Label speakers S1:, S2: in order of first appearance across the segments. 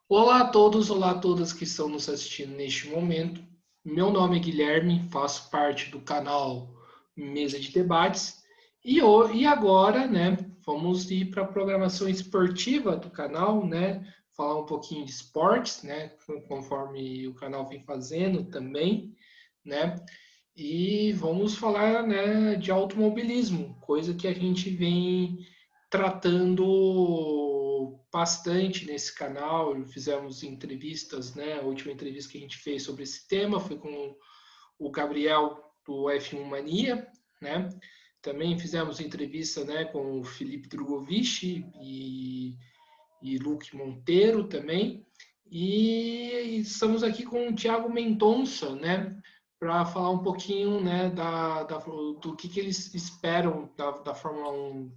S1: Olá a todos, olá a todas que estão nos assistindo neste momento. Meu nome é Guilherme, faço parte do canal Mesa de Debates e agora, né, vamos ir para a programação esportiva do canal, né, falar um pouquinho de esportes, né, conforme o canal vem fazendo também, né, e vamos falar, né, de automobilismo, coisa que a gente vem tratando bastante nesse canal. Fizemos entrevistas, né? A última entrevista que a gente fez sobre esse tema foi com o Gabriel do F1 Mania, né? Também fizemos entrevista, né, com o Felipe Drogovic e Luke Monteiro também. E estamos aqui com o Thiago Mendonça, né, para falar um pouquinho, né, do que eles esperam da Fórmula 1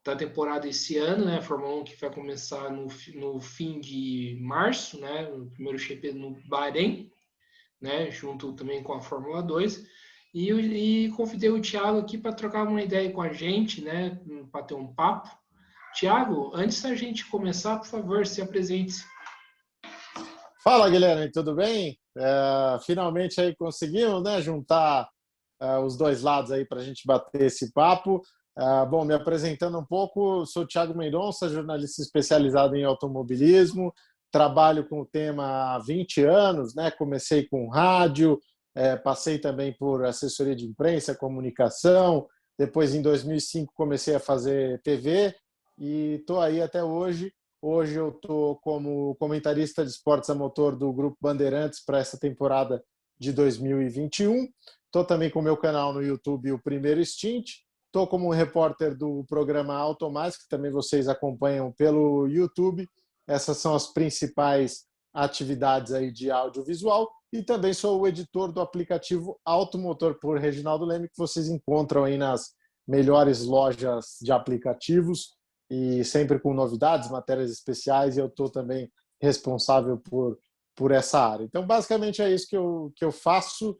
S1: da temporada esse ano, né? A Fórmula 1 que vai começar no fim de março, né? O primeiro GP no Bahrein, né? Junto também com a Fórmula 2. E convidei o Thiago aqui para trocar uma ideia com a gente, né? Para ter um papo. Thiago, antes da gente começar, por favor, se apresente.
S2: Fala, Guilherme, tudo bem? Finalmente aí conseguimos, né, juntar os dois lados aí para a gente bater esse papo. Bom, me apresentando um pouco, sou Thiago Mendonça, jornalista especializado em automobilismo, trabalho com o tema há 20 anos, né? Comecei com rádio, passei também por assessoria de imprensa, comunicação, depois em 2005 comecei a fazer TV e estou aí até hoje. Hoje eu estou como comentarista de esportes a motor do Grupo Bandeirantes para essa temporada de 2021. Estou também com o meu canal no YouTube, o Primeiro Stint. Estou como repórter do programa Auto Mais, que também vocês acompanham pelo YouTube. Essas são as principais atividades aí de audiovisual. E também sou o editor do aplicativo Automotor por Reginaldo Leme, que vocês encontram aí nas melhores lojas de aplicativos e sempre com novidades, matérias especiais, e eu estou também responsável por essa área. Então, basicamente, é isso que eu faço.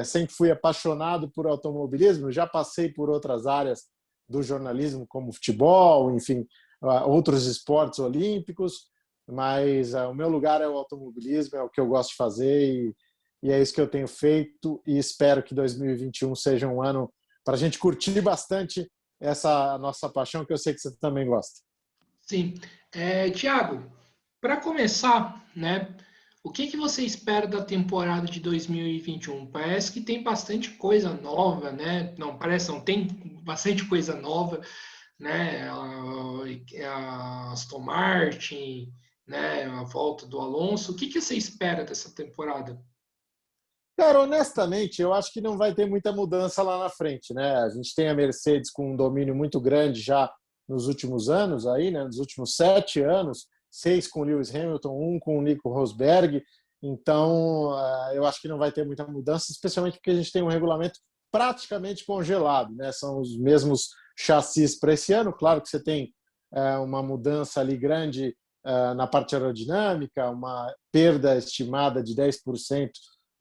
S2: Sempre fui apaixonado por automobilismo, já passei por outras áreas do jornalismo, como futebol, enfim, outros esportes olímpicos, mas o meu lugar é o automobilismo, é o que eu gosto de fazer e é isso que eu tenho feito e espero que 2021 seja um ano para a gente curtir bastante essa nossa paixão, que eu sei que você também gosta.
S1: Sim. Thiago, para começar, né? O que você espera da temporada de 2021? Parece que tem bastante coisa nova, né? Não, parece não, tem bastante coisa nova, né? A Aston Martin, né? A volta do Alonso. O que você espera dessa temporada?
S2: Cara, honestamente, eu acho que não vai ter muita mudança lá na frente, né? A gente tem a Mercedes com um domínio muito grande já nos últimos anos, aí, né? Nos últimos 7 anos, 6 com Lewis Hamilton, 1 com o Nico Rosberg. Então, eu acho que não vai ter muita mudança, especialmente porque a gente tem um regulamento praticamente congelado, né? São os mesmos chassis para esse ano. Claro que você tem uma mudança ali grande na parte aerodinâmica, uma perda estimada de 10%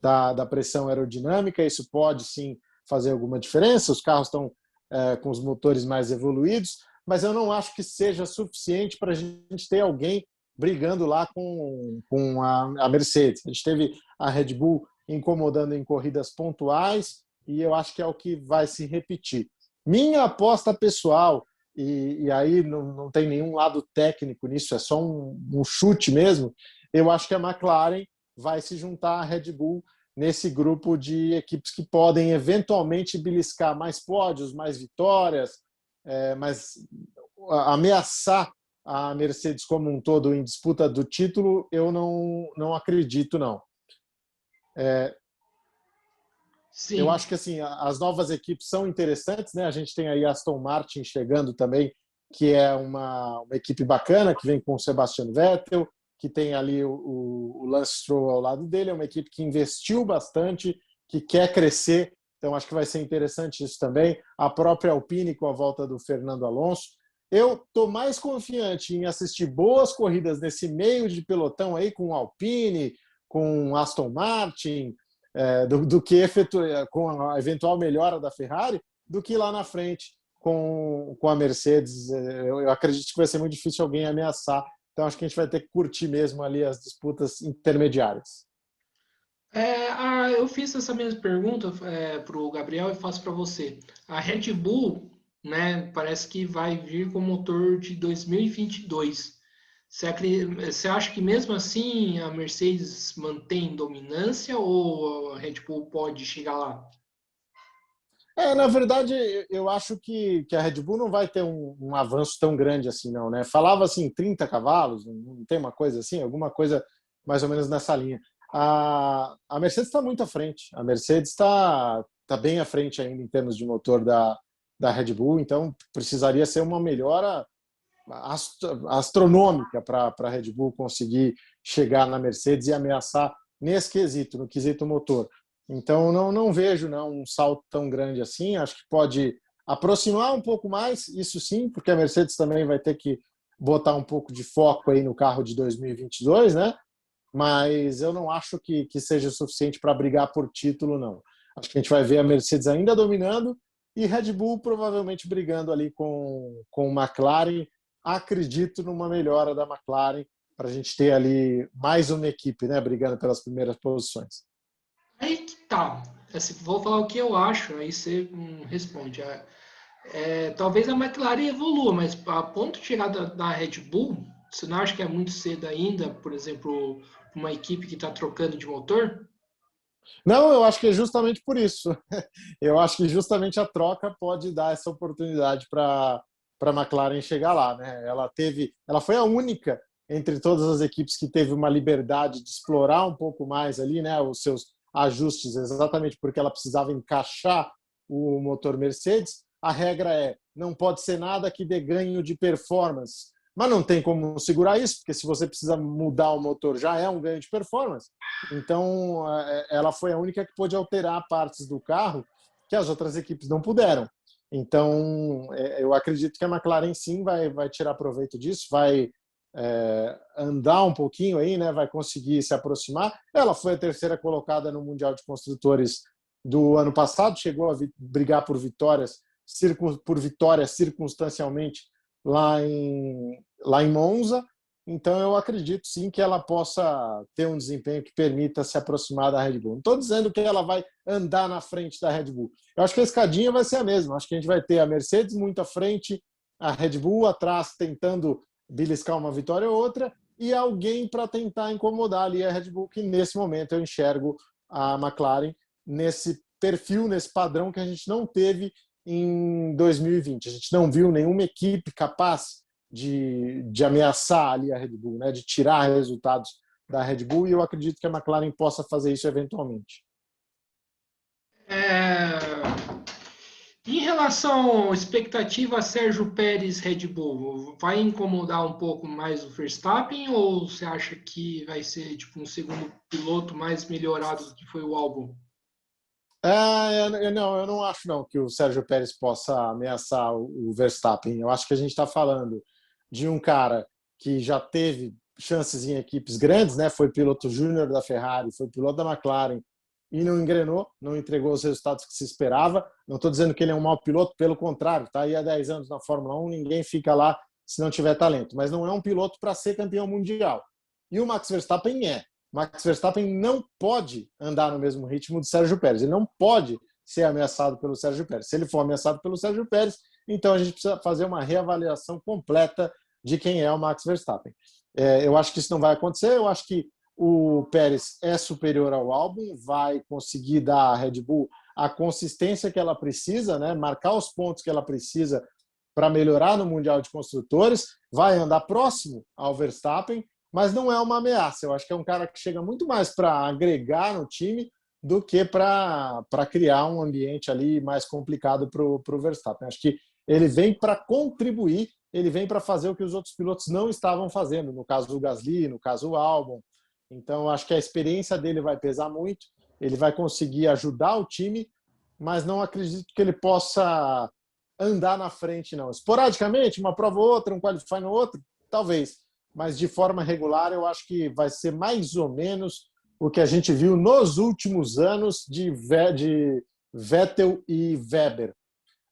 S2: da pressão aerodinâmica. Isso pode sim fazer alguma diferença. Os carros estão com os motores mais evoluídos, mas eu não acho que seja suficiente para a gente ter alguém brigando lá com a Mercedes. A gente teve a Red Bull incomodando em corridas pontuais e eu acho que é o que vai se repetir. Minha aposta pessoal, e aí não tem nenhum lado técnico nisso, é só um chute mesmo, eu acho que a McLaren vai se juntar à Red Bull nesse grupo de equipes que podem eventualmente beliscar mais pódios, mais vitórias, mas ameaçar a Mercedes como um todo em disputa do título, eu não acredito, não. Eu
S1: Sim,
S2: acho que assim, as novas equipes são interessantes, né? A gente tem aí a Aston Martin chegando também, que é uma equipe bacana, que vem com o Sebastian Vettel, que tem ali o Lance Stroll ao lado dele, é uma equipe que investiu bastante, que quer crescer, então acho que vai ser interessante isso também. A própria Alpine com a volta do Fernando Alonso. Eu estou mais confiante em assistir boas corridas nesse meio de pelotão aí, com Alpine, com Aston Martin, do que com a eventual melhora da Ferrari, do que lá na frente com a Mercedes. Eu acredito que vai ser muito difícil alguém ameaçar. Então acho que a gente vai ter que curtir mesmo ali as disputas intermediárias.
S1: Eu fiz essa mesma pergunta para o Gabriel e faço para você. A Red Bull, né, parece que vai vir com motor de 2022. Você acha que mesmo assim a Mercedes mantém dominância ou a Red Bull pode chegar lá?
S2: Na verdade, eu acho que a Red Bull não vai ter um avanço tão grande assim, não, né? Falava assim, 30 cavalos, não tem uma coisa assim, alguma coisa mais ou menos nessa linha. A Mercedes está muito à frente. A Mercedes tá bem à frente ainda em termos de motor da Red Bull, então precisaria ser uma melhora astronômica para a Red Bull conseguir chegar na Mercedes e ameaçar nesse quesito, no quesito motor. Então, não vejo um salto tão grande assim. Acho que pode aproximar um pouco mais, isso sim, porque a Mercedes também vai ter que botar um pouco de foco aí no carro de 2022, né? Mas eu não acho que seja suficiente para brigar por título, não. Acho que a gente vai ver a Mercedes ainda dominando e Red Bull provavelmente brigando ali com o McLaren. Acredito numa melhora da McLaren para a gente ter ali mais uma equipe, né, brigando pelas primeiras posições.
S1: Aí que tá. Assim, vou falar o que eu acho, aí você responde. Talvez a McLaren evolua, mas a ponto de chegar da Red Bull, você não acha que é muito cedo ainda, por exemplo, uma equipe que está trocando de motor?
S2: Não, eu acho que é justamente por isso. Eu acho que justamente a troca pode dar essa oportunidade para a McLaren chegar lá, né? Ela foi a única entre todas as equipes que teve uma liberdade de explorar um pouco mais ali, né, os seus ajustes, exatamente porque ela precisava encaixar o motor Mercedes. A regra é, não pode ser nada que dê ganho de performance. Mas não tem como segurar isso, porque se você precisa mudar o motor, já é um ganho de performance. Então, ela foi a única que pôde alterar partes do carro que as outras equipes não puderam. Então, eu acredito que a McLaren sim vai tirar proveito disso, vai andar um pouquinho aí, né? Vai conseguir se aproximar. Ela foi a terceira colocada no Mundial de Construtores do ano passado, chegou a brigar por vitórias circunstancialmente lá em Monza. Então, eu acredito sim que ela possa ter um desempenho que permita se aproximar da Red Bull. Não estou dizendo que ela vai andar na frente da Red Bull. Eu acho que a escadinha vai ser a mesma. Acho que a gente vai ter a Mercedes muito à frente, a Red Bull atrás tentando beliscar uma vitória ou outra, e alguém para tentar incomodar ali a Red Bull, que nesse momento eu enxergo a McLaren nesse perfil, nesse padrão que a gente não teve em 2020. A gente não viu nenhuma equipe capaz de ameaçar ali a Red Bull, né, de tirar resultados da Red Bull, e eu acredito que a McLaren possa fazer isso eventualmente.
S1: Em relação à expectativa Sérgio Pérez Red Bull, vai incomodar um pouco mais o Verstappen ou você acha que vai ser tipo um segundo piloto mais melhorado do que foi o Albon?
S2: Eu não acho não que o Sérgio Pérez possa ameaçar o Verstappen. Eu acho que a gente está falando de um cara que já teve chances em equipes grandes, né? Foi piloto júnior da Ferrari, foi piloto da McLaren e não engrenou, não entregou os resultados que se esperava. Não estou dizendo que ele é um mau piloto, pelo contrário, está aí há 10 anos na Fórmula 1, ninguém fica lá se não tiver talento, mas não é um piloto para ser campeão mundial. E o Max Verstappen é. Max Verstappen não pode andar no mesmo ritmo do Sérgio Pérez. Ele não pode ser ameaçado pelo Sérgio Pérez. Se ele for ameaçado pelo Sérgio Pérez, então a gente precisa fazer uma reavaliação completa de quem é o Max Verstappen. Eu acho que isso não vai acontecer. Eu acho que o Pérez é superior ao Albon, vai conseguir dar à Red Bull a consistência que ela precisa, né? Marcar os pontos que ela precisa para melhorar no Mundial de Construtores, vai andar próximo ao Verstappen, mas não é uma ameaça. Eu acho que é um cara que chega muito mais para agregar no time do que para criar um ambiente ali mais complicado para o Verstappen. Acho que ele vem para contribuir, ele vem para fazer o que os outros pilotos não estavam fazendo, no caso do Gasly, no caso do Albon. Então, acho que a experiência dele vai pesar muito, ele vai conseguir ajudar o time, mas não acredito que ele possa andar na frente, não. Esporadicamente, uma prova ou outra, um qualify no outro, talvez, mas de forma regular eu acho que vai ser mais ou menos o que a gente viu nos últimos anos de Vettel e Weber.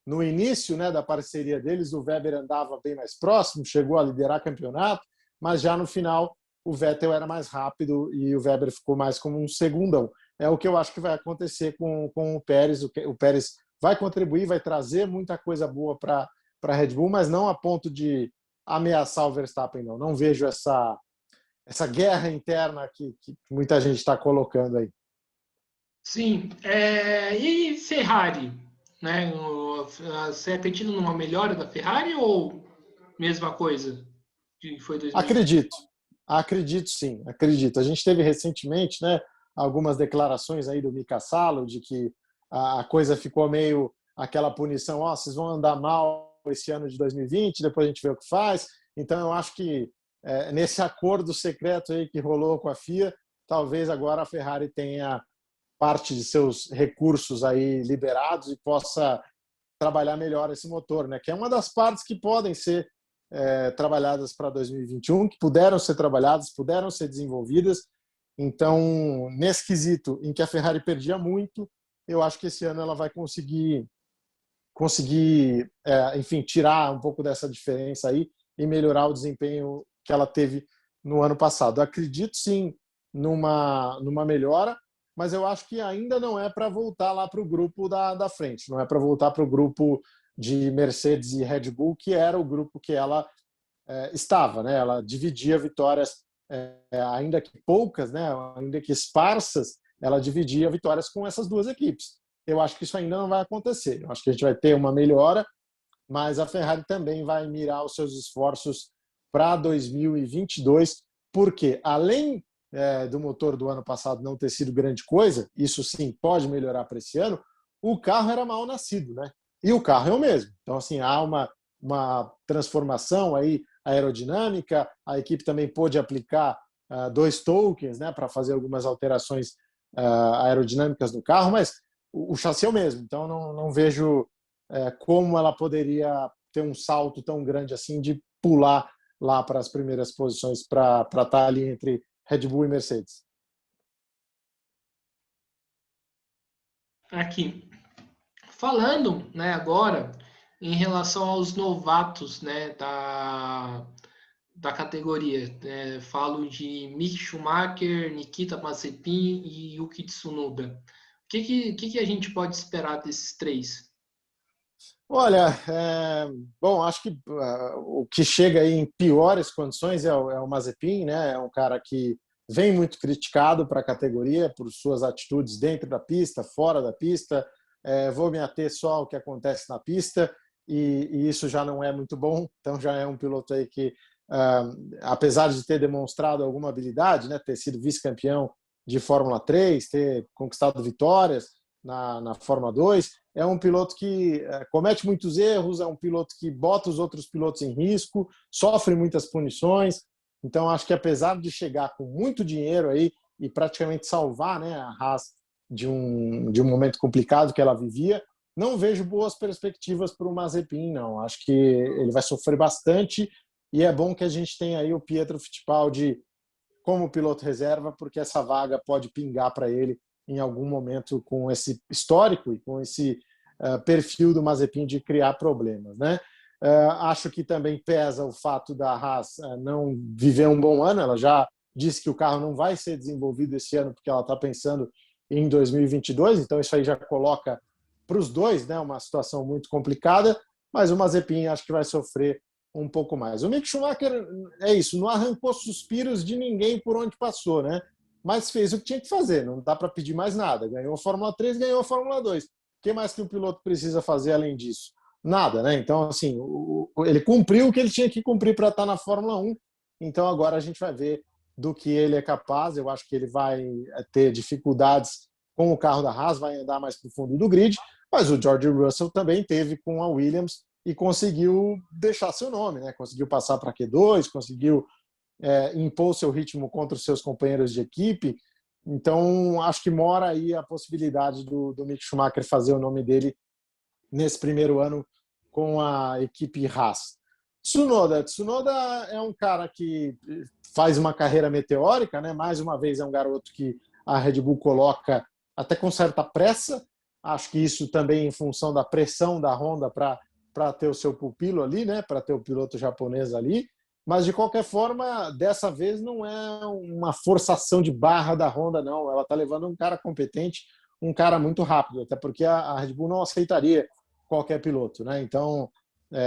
S2: No início, né, da parceria deles, o Weber andava bem mais próximo, chegou a liderar campeonato, mas já no final o Vettel era mais rápido e o Weber ficou mais como um segundão. É o que eu acho que vai acontecer com o Pérez. O Pérez vai contribuir, vai trazer muita coisa boa para a Red Bull, mas não a ponto de ameaçar o Verstappen, não. Não vejo essa guerra interna que muita gente está colocando aí.
S1: Sim. E Ferrari? Né? Você acredita numa melhora da Ferrari ou mesma coisa que foi 2020?
S2: Acredito sim, acredito. A gente teve recentemente, né, algumas declarações aí do Mika Salo de que a coisa ficou meio aquela punição, vocês vão andar mal esse ano de 2020, depois a gente vê o que faz. Então eu acho que nesse acordo secreto aí que rolou com a FIA, talvez agora a Ferrari tenha parte de seus recursos aí liberados e possa trabalhar melhor esse motor, né? Que é uma das partes que podem ser trabalhadas para 2021, que puderam ser trabalhadas, puderam ser desenvolvidas. Então, nesse quesito em que a Ferrari perdia muito, eu acho que esse ano ela vai conseguir enfim, tirar um pouco dessa diferença aí e melhorar o desempenho que ela teve no ano passado. Eu acredito sim numa melhora, mas eu acho que ainda não é para voltar lá para o grupo da frente, não é para voltar para o grupo de Mercedes e Red Bull, que era o grupo que ela estava, né? Ela dividia vitórias, ainda que poucas, né? Ainda que esparsas, ela dividia vitórias com essas duas equipes. Eu acho que isso ainda não vai acontecer. Eu acho que a gente vai ter uma melhora, mas a Ferrari também vai mirar os seus esforços para 2022, porque além do motor do ano passado não ter sido grande coisa, isso sim pode melhorar para esse ano, o carro era mal nascido, né? E o carro é o mesmo. Então, assim, há uma transformação aí aerodinâmica, a equipe também pôde aplicar 2 tokens, né, para fazer algumas alterações aerodinâmicas no carro, mas o chassi é o mesmo, então não vejo como ela poderia ter um salto tão grande assim de pular lá para as primeiras posições para estar ali entre Red Bull e Mercedes.
S1: Aqui, falando, né, agora em relação aos novatos, né, da categoria, falo de Mick Schumacher, Nikita Mazepin e Yuki Tsunoda. O que a gente pode esperar desses três?
S2: Olha, bom, acho que o que chega aí em piores condições é o Mazepin, né? É um cara que vem muito criticado para a categoria por suas atitudes dentro da pista, fora da pista. Vou me ater só ao que acontece na pista e isso já não é muito bom. Então já é um piloto aí que, apesar de ter demonstrado alguma habilidade, né? Ter sido vice-campeão de Fórmula 3, ter conquistado vitórias na Fórmula 2, é um piloto que comete muitos erros, é um piloto que bota os outros pilotos em risco, sofre muitas punições. Então, acho que apesar de chegar com muito dinheiro aí e praticamente salvar, né, a Haas de um momento complicado que ela vivia, não vejo boas perspectivas para o Mazepin, não. Acho que ele vai sofrer bastante e é bom que a gente tenha aí o Pietro Fittipaldi como piloto reserva, porque essa vaga pode pingar para ele em algum momento com esse histórico e com esse perfil do Mazepin de criar problemas, né? Acho que também pesa o fato da Haas não viver um bom ano. Ela já disse que o carro não vai ser desenvolvido esse ano porque ela está pensando em 2022, então isso aí já coloca para os dois, né, uma situação muito complicada, mas o Mazepin acho que vai sofrer um pouco mais. O Mick Schumacher é isso, não arrancou suspiros de ninguém por onde passou, né? Mas fez o que tinha que fazer, não dá para pedir mais nada. Ganhou a Fórmula 3, ganhou a Fórmula 2. O que mais que o piloto precisa fazer além disso? Nada, né? Então, assim, ele cumpriu o que ele tinha que cumprir para estar na Fórmula 1. Então, agora a gente vai ver do que ele é capaz. Eu acho que ele vai ter dificuldades com o carro da Haas, vai andar mais para o fundo do grid, mas o George Russell também teve com a Williams e conseguiu deixar seu nome, né? Conseguiu passar para Q2, conseguiu impor seu ritmo contra os seus companheiros de equipe. Então, acho que mora aí a possibilidade do Mick Schumacher fazer o nome dele nesse primeiro ano com a equipe Haas. Tsunoda é um cara que faz uma carreira meteórica, né? Mais uma vez é um garoto que a Red Bull coloca até com certa pressa. Acho que isso também em função da pressão da Honda para ter o seu pupilo ali, né? Para ter o piloto japonês ali. mas de qualquer forma, dessa vez não é uma forçação de barra da Honda, não. Ela está levando um cara competente, um cara muito rápido, até porque a Red Bull não aceitaria qualquer piloto, né? Então,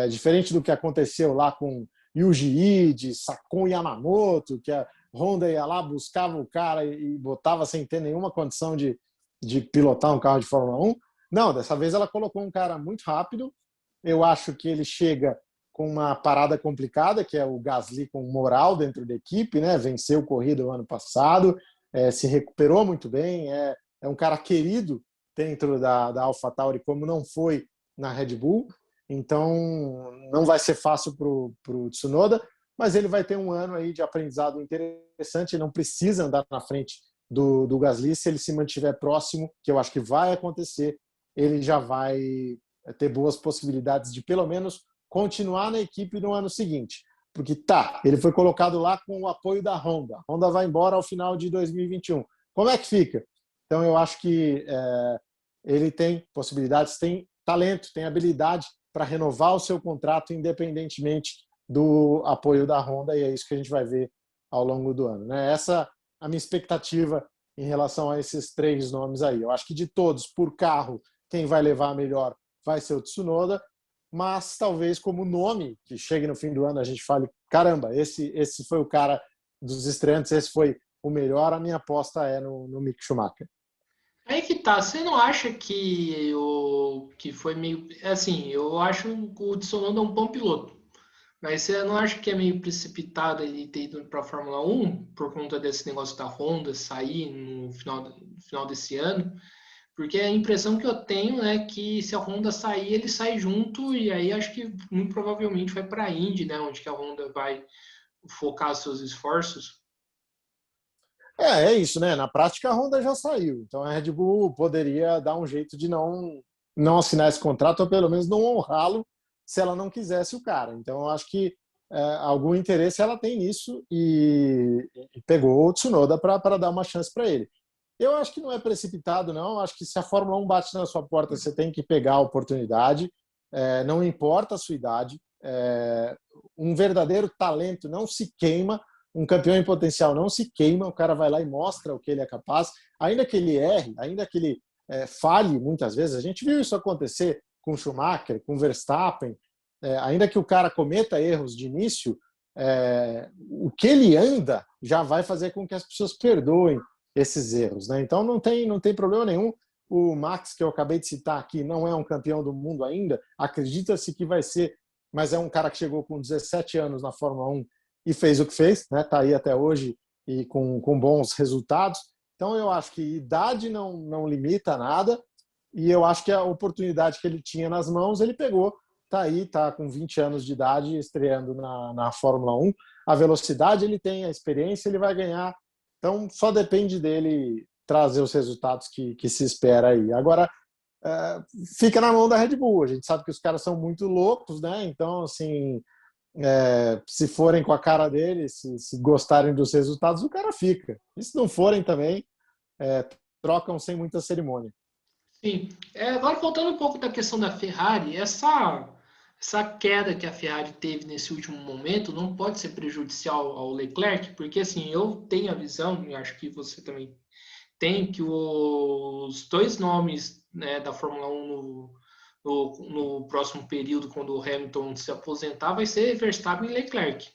S2: diferente do que aconteceu lá com Yuji Ide, Sakon Yamamoto, que a Honda ia lá, buscava o cara e botava sem ter nenhuma condição de pilotar um carro de Fórmula 1. Não, dessa vez ela colocou um cara muito rápido. Eu acho que ele chega com uma parada complicada, que é o Gasly com moral dentro da equipe, né? Venceu corrida o ano passado, se recuperou muito bem, é um cara querido dentro da AlphaTauri, como não foi na Red Bull. Então, não vai ser fácil para o Tsunoda, mas ele vai ter um ano aí de aprendizado interessante, ele não precisa andar na frente do Gasly, se ele se mantiver próximo, que eu acho que vai acontecer, ele já vai ter boas possibilidades de, pelo menos, continuar na equipe no ano seguinte. Porque ele foi colocado lá com o apoio da Honda. A Honda vai embora ao final de 2021. Como é que fica? Então, eu acho que ele tem possibilidades, tem talento, tem habilidade para renovar o seu contrato independentemente do apoio da Honda, e é isso que a gente vai ver ao longo do ano, né? Essa é a minha expectativa em relação a esses 3 nomes aí. Eu acho que de todos, por carro, quem vai levar melhor vai ser o Tsunoda, mas talvez como nome, que chegue no fim do ano, a gente fale, caramba, esse foi o cara dos estreantes, esse foi o melhor, a minha aposta é no Mick Schumacher.
S1: Aí que tá, você não acha que foi meio. Assim, eu acho o Tsunoda um bom piloto, mas você não acha que é meio precipitado ele ter ido para a Fórmula 1 por conta desse negócio da Honda sair no final desse ano? Porque a impressão que eu tenho é que se a Honda sair, ele sai junto, e aí acho que muito provavelmente vai para a Indy, né? Onde que a Honda vai focar seus esforços.
S2: É isso, né? Na prática, a Honda já saiu. Então, a Red Bull poderia dar um jeito de não assinar esse contrato, ou pelo menos não honrá-lo, se ela não quisesse o cara. Então, eu acho que algum interesse ela tem nisso e pegou o Tsunoda para dar uma chance para ele. Eu acho que não é precipitado, não. Eu acho que se a Fórmula 1 bate na sua porta, você tem que pegar a oportunidade. Não importa a sua idade. Um verdadeiro talento não se queima. Um campeão em potencial não se queima, o cara vai lá e mostra o que ele é capaz, ainda que ele erre, ainda que ele falhe muitas vezes. A gente viu isso acontecer com Schumacher, com Verstappen, ainda que o cara cometa erros de início, o que ele anda já vai fazer com que as pessoas perdoem esses erros, né? Então não tem problema nenhum. O Max, que eu acabei de citar aqui, não é um campeão do mundo ainda, acredita-se que vai ser, mas é um cara que chegou com 17 anos na Fórmula 1 e fez o que fez, né? Tá aí até hoje e com bons resultados. Então eu acho que idade não limita nada, e eu acho que a oportunidade que ele tinha nas mãos, ele pegou. Tá aí, tá com 20 anos de idade, estreando na Fórmula 1. A velocidade ele tem, a experiência ele vai ganhar. Então só depende dele trazer os resultados que se espera aí. Agora, fica na mão da Red Bull. A gente sabe que os caras são muito loucos, né? Então, assim, se forem com a cara dele, se gostarem dos resultados, o cara fica. E se não forem também, trocam sem muita cerimônia.
S1: Sim. Agora, voltando um pouco da questão da Ferrari, essa queda que a Ferrari teve nesse último momento não pode ser prejudicial ao Leclerc, porque assim, eu tenho a visão, e acho que você também tem, que os 2 nomes, né, da Fórmula 1 no próximo período, quando o Hamilton se aposentar, vai ser Verstappen e Leclerc.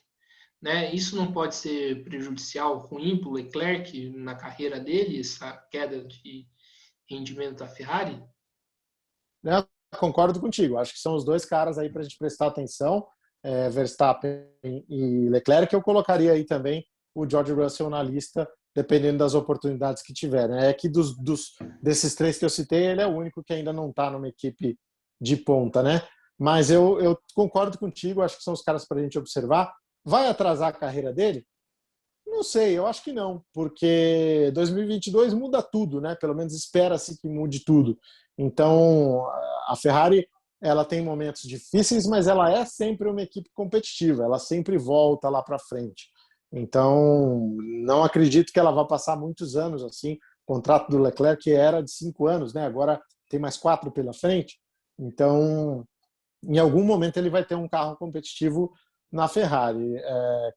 S1: Né? Isso não pode ser prejudicial, ruim para o Leclerc na carreira dele, essa queda de rendimento da Ferrari?
S2: Concordo contigo. Acho que são os 2 caras aí para a gente prestar atenção, Verstappen e Leclerc. Eu colocaria aí também o George Russell na lista, dependendo das oportunidades que tiver. É que desses 3 que eu citei, ele é o único que ainda não está numa equipe de ponta, né? Mas eu concordo contigo, acho que são os caras para a gente observar. Vai atrasar a carreira dele? Não sei, eu acho que não, porque 2022 muda tudo, né? Pelo menos espera-se que mude tudo. Então, a Ferrari, ela tem momentos difíceis, mas ela é sempre uma equipe competitiva, ela sempre volta lá para frente. Então, não acredito que ela vá passar muitos anos assim. O contrato do Leclerc era de 5 anos, né? Agora tem mais 4 pela frente. Então, em algum momento ele vai ter um carro competitivo na Ferrari.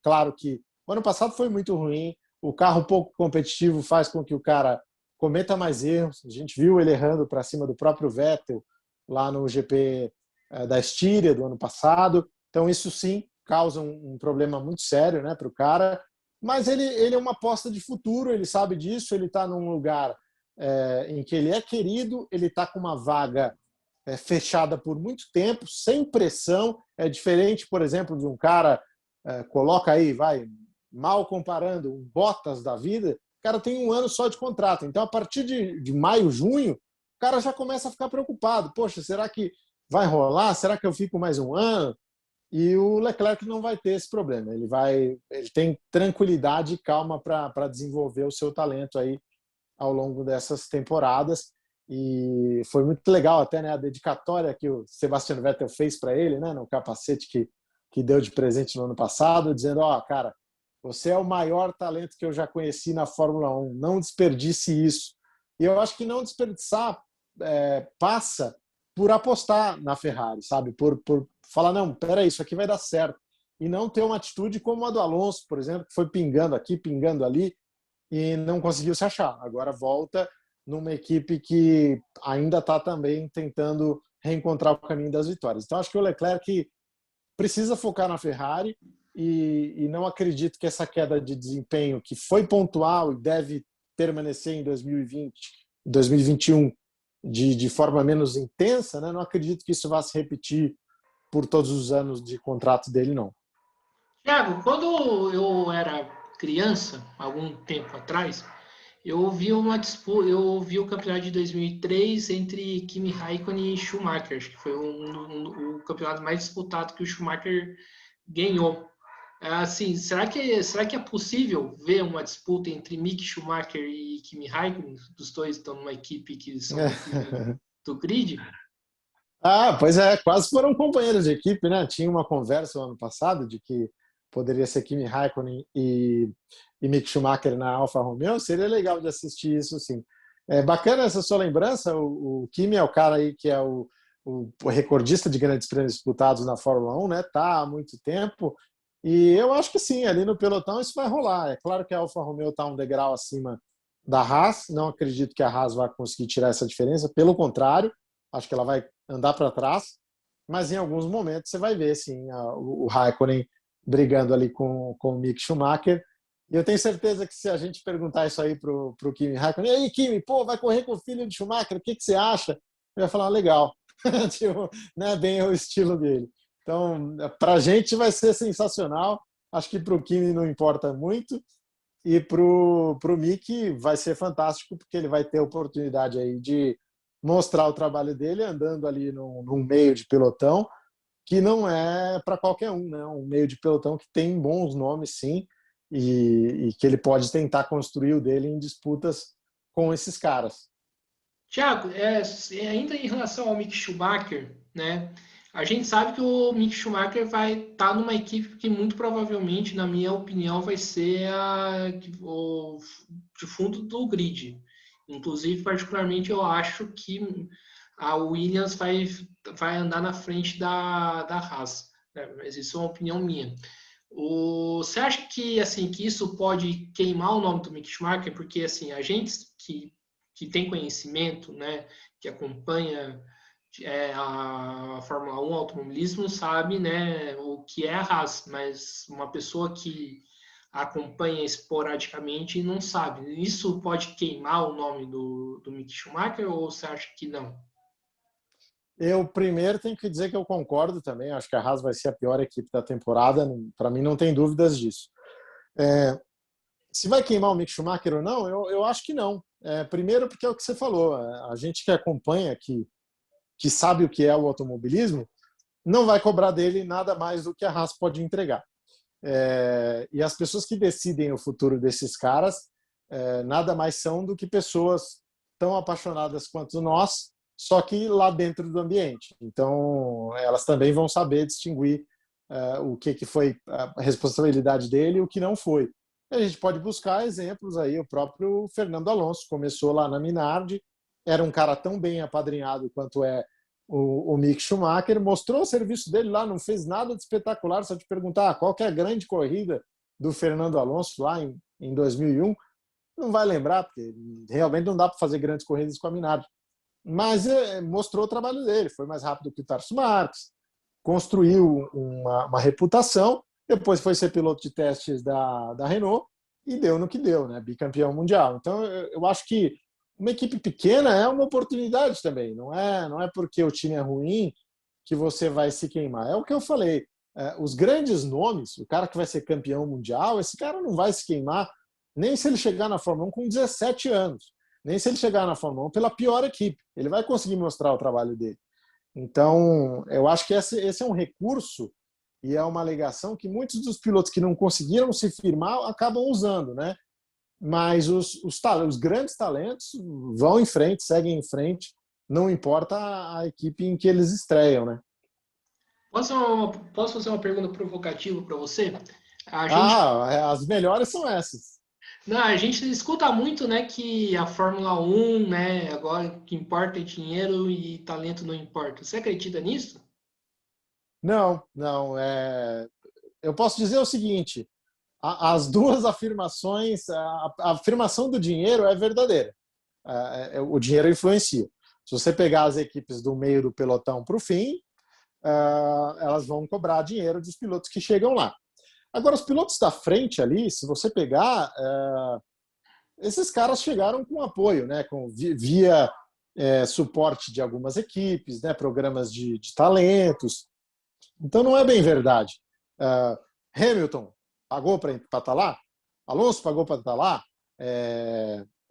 S2: Claro que o ano passado foi muito ruim, o carro pouco competitivo faz com que o cara cometa mais erros. A gente viu ele errando para cima do próprio Vettel lá no GP da Estíria do ano passado. Então, isso sim causa um problema muito sério, né, para o cara. Mas ele é uma aposta de futuro, ele sabe disso, ele está num lugar em que ele é querido, ele está com uma vaga fechada por muito tempo, sem pressão. É diferente, por exemplo, de um cara, coloca aí, vai, mal comparando, um Bottas da vida, o cara tem 1 ano só de contrato. Então, a partir de maio, junho, o cara já começa a ficar preocupado. Poxa, será que vai rolar? Será que eu fico mais 1 ano? E o Leclerc não vai ter esse problema. Ele tem tranquilidade e calma para desenvolver o seu talento aí ao longo dessas temporadas. E foi muito legal até, né, a dedicatória que o Sebastian Vettel fez para ele, né, no capacete que deu de presente no ano passado, dizendo: cara, você é o maior talento que eu já conheci na Fórmula 1, não desperdice isso. E eu acho que não desperdiçar passa por apostar na Ferrari, sabe? Por falar, não, peraí, isso aqui vai dar certo. E não ter uma atitude como a do Alonso, por exemplo, que foi pingando aqui, pingando ali, e não conseguiu se achar. Agora volta numa equipe que ainda está também tentando reencontrar o caminho das vitórias. Então, acho que o Leclerc precisa focar na Ferrari e não acredito que essa queda de desempenho, que foi pontual e deve permanecer em 2020, 2021 de forma menos intensa, né? Não acredito que isso vá se repetir por todos os anos de contrato dele, não.
S1: Thiago, quando eu era criança, algum tempo atrás, eu ouvi uma disputa, eu ouvi o campeonato de 2003 entre Kimi Raikkonen e Schumacher, acho que foi o campeonato mais disputado que o Schumacher ganhou. Assim, será que é possível ver uma disputa entre Mick Schumacher e Kimi Raikkonen? Os dois estão numa equipe que são do grid?
S2: Pois é, quase foram companheiros de equipe, né? Tinha uma conversa no ano passado de que poderia ser Kimi Raikkonen e Mick Schumacher na Alfa Romeo. Seria legal de assistir isso, sim. É bacana essa sua lembrança. O Kimi é o cara aí que é o recordista de grandes prêmios disputados na Fórmula 1, né? Tá há muito tempo. E eu acho que sim, ali no pelotão isso vai rolar. É claro que a Alfa Romeo está um degrau acima da Haas. Não acredito que a Haas vá conseguir tirar essa diferença. Pelo contrário, acho que ela vai andar para trás. Mas em alguns momentos você vai ver, sim, o Raikkonen brigando ali com o Mick Schumacher. E eu tenho certeza que se a gente perguntar isso aí pro Kimi Raikkonen, e aí, Kimi, pô, vai correr com o filho de Schumacher, o que você acha? Ele vai falar, legal. Tipo, não é bem o estilo dele. Então, para a gente vai ser sensacional. Acho que para o Kimi não importa muito. E para o Mick vai ser fantástico, porque ele vai ter a oportunidade aí de mostrar o trabalho dele andando ali num meio de pelotão, que não é para qualquer um, né? Um meio de pelotão que tem bons nomes, sim, e que ele pode tentar construir o dele em disputas com esses caras.
S1: Tiago, ainda em relação ao Mick Schumacher, né? A gente sabe que o Mick Schumacher vai estar numa equipe que muito provavelmente, na minha opinião, vai ser o de fundo do grid. Inclusive, particularmente, eu acho que a Williams vai andar na frente da Haas, né? Mas isso é uma opinião minha. Você acha que assim que isso pode queimar o nome do Mick Schumacher? Porque assim a gente que tem conhecimento, né, que acompanha a Fórmula 1, automobilismo, sabe, né, o que é a Haas, mas uma pessoa que acompanha esporadicamente não sabe. Isso pode queimar o nome do Mick Schumacher ou você acha que não?
S2: Eu primeiro tenho que dizer que eu concordo também. Acho que a Haas vai ser a pior equipe da temporada. Para mim, não tem dúvidas disso. Se vai queimar o Mick Schumacher ou não, eu acho que não. Primeiro, porque é o que você falou. A gente que acompanha, que sabe o que é o automobilismo, não vai cobrar dele nada mais do que a Haas pode entregar. E as pessoas que decidem o futuro desses caras nada mais são do que pessoas tão apaixonadas quanto nós, só que lá dentro do ambiente. Então, elas também vão saber distinguir o que foi a responsabilidade dele e o que não foi. A gente pode buscar exemplos aí, o próprio Fernando Alonso começou lá na Minardi, era um cara tão bem apadrinhado quanto é o Mick Schumacher, mostrou o serviço dele lá, não fez nada de espetacular. Se eu te perguntar qual que é a grande corrida do Fernando Alonso lá em 2001, não vai lembrar, porque realmente não dá para fazer grandes corridas com a Minardi. Mas mostrou o trabalho dele, foi mais rápido que o Tarso Marques, construiu uma reputação, depois foi ser piloto de testes da Renault e deu no que deu, né? Bicampeão mundial. Então, eu acho que uma equipe pequena é uma oportunidade também, não é porque o time é ruim que você vai se queimar. É o que eu falei, os grandes nomes, o cara que vai ser campeão mundial, esse cara não vai se queimar nem se ele chegar na Fórmula 1 com 17 anos, nem se ele chegar na Fórmula 1 pela pior equipe. Ele vai conseguir mostrar o trabalho dele. Então, eu acho que esse é um recurso e é uma alegação que muitos dos pilotos que não conseguiram se firmar acabam usando, né? Mas os grandes talentos vão em frente, seguem em frente, não importa a equipe em que eles estreiam, né?
S1: Posso fazer uma pergunta provocativa para você? A gente,
S2: As melhores são essas.
S1: não, a gente escuta muito, né, que a Fórmula 1, né, agora o que importa é dinheiro e talento não importa. Você acredita nisso?
S2: Não, não. Eu posso dizer o seguinte: as duas afirmações, a afirmação do dinheiro é verdadeira. O dinheiro influencia. Se você pegar as equipes do meio do pelotão para o fim, elas vão cobrar dinheiro dos pilotos que chegam lá. Agora, os pilotos da frente ali, se você pegar, esses caras chegaram com apoio, né? Via suporte de algumas equipes, né? Programas de talentos. Então, não é bem verdade. Hamilton pagou para estar lá, Alonso pagou para estar lá,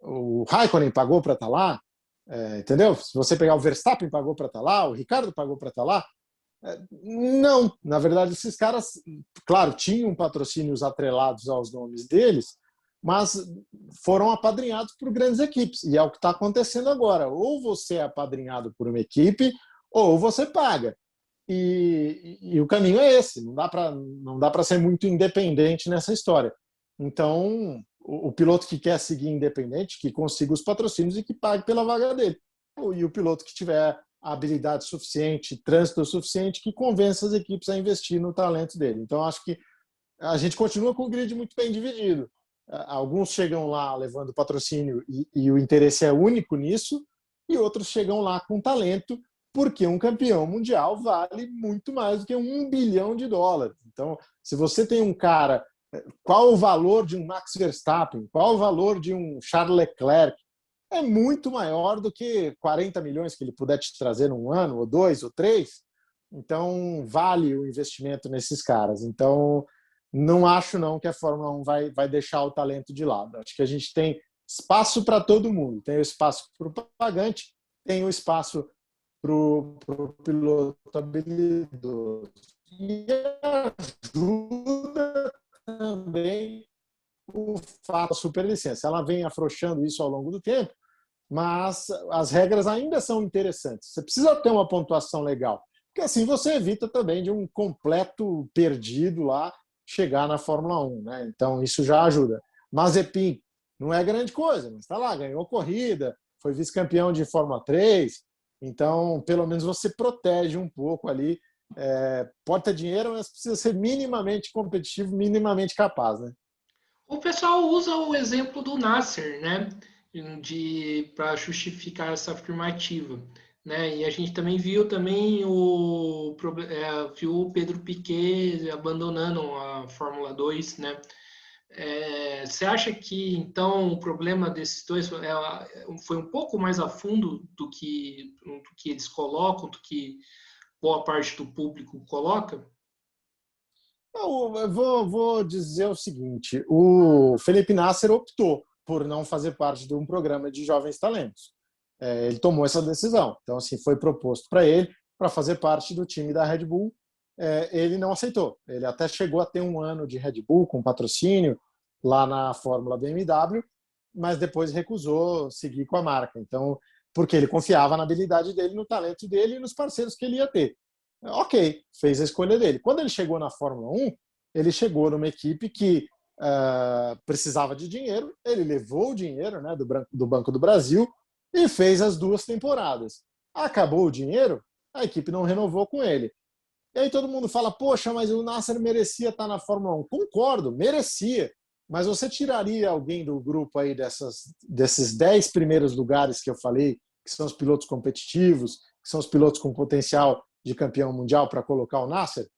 S2: o Raikkonen pagou para estar lá, entendeu? Se você pegar o Verstappen pagou para estar lá, o Ricardo pagou para estar lá. Não, na verdade, esses caras, claro, tinham patrocínios atrelados aos nomes deles, mas foram apadrinhados por grandes equipes. E é o que está acontecendo agora. Ou você é apadrinhado por uma equipe, ou você paga. E o caminho é esse. Não dá para ser muito independente nessa história. Então, o piloto que quer seguir independente, que consiga os patrocínios e que pague pela vaga dele. E o piloto que tiver habilidade suficiente, trânsito suficiente, que convença as equipes a investir no talento dele. Então, acho que a gente continua com o grid muito bem dividido. Alguns chegam lá levando patrocínio e o interesse é único nisso, e outros chegam lá com talento, porque um campeão mundial vale muito mais do que $1 bilhão. Então, se você tem um cara, qual o valor de um Max Verstappen? Qual o valor de um Charles Leclerc? É muito maior do que 40 milhões que ele puder te trazer num ano, ou 2, ou 3. Então, vale o investimento nesses caras. Então, não acho não que a Fórmula 1 vai deixar o talento de lado. Acho que a gente tem espaço para todo mundo. Tem o espaço para o pagante, tem o espaço para o piloto habilidoso. E ajuda também o fato da superlicença. Ela vem afrouxando isso ao longo do tempo, mas as regras ainda são interessantes. Você precisa ter uma pontuação legal, porque assim você evita também de um completo perdido lá chegar na Fórmula 1, né? Então isso já ajuda. Mazepin não é grande coisa, mas está lá, ganhou corrida, foi vice-campeão de Fórmula 3, então pelo menos você protege um pouco ali. Pode ter dinheiro, mas precisa ser minimamente competitivo, minimamente capaz, né?
S1: O pessoal usa o exemplo do Nasser, né, para justificar essa afirmativa, né? E a gente também viu viu o Pedro Piquet abandonando a Fórmula 2, né? Você acha que então o problema desses dois foi um pouco mais a fundo do que eles colocam, do que boa parte do público coloca?
S2: Eu vou dizer o seguinte: o Felipe Nasser optou por não fazer parte de um programa de jovens talentos. Ele tomou essa decisão. Então, assim, foi proposto para ele para fazer parte do time da Red Bull. Ele não aceitou. Ele até chegou a ter um ano de Red Bull com patrocínio lá na Fórmula BMW, mas depois recusou seguir com a marca. Então, porque ele confiava na habilidade dele, no talento dele e nos parceiros que ele ia ter. Ok, fez a escolha dele. Quando ele chegou na Fórmula 1, ele chegou numa equipe que precisava de dinheiro, ele levou o dinheiro, né, do Banco do Brasil e fez as 2 temporadas. Acabou o dinheiro, a equipe não renovou com ele. E aí todo mundo fala, poxa, mas o Nasser merecia estar na Fórmula 1. Concordo, merecia. Mas você tiraria alguém do grupo aí desses 10 primeiros lugares que eu falei, que são os pilotos competitivos, que são os pilotos com potencial de campeão mundial, para colocar o Nasser?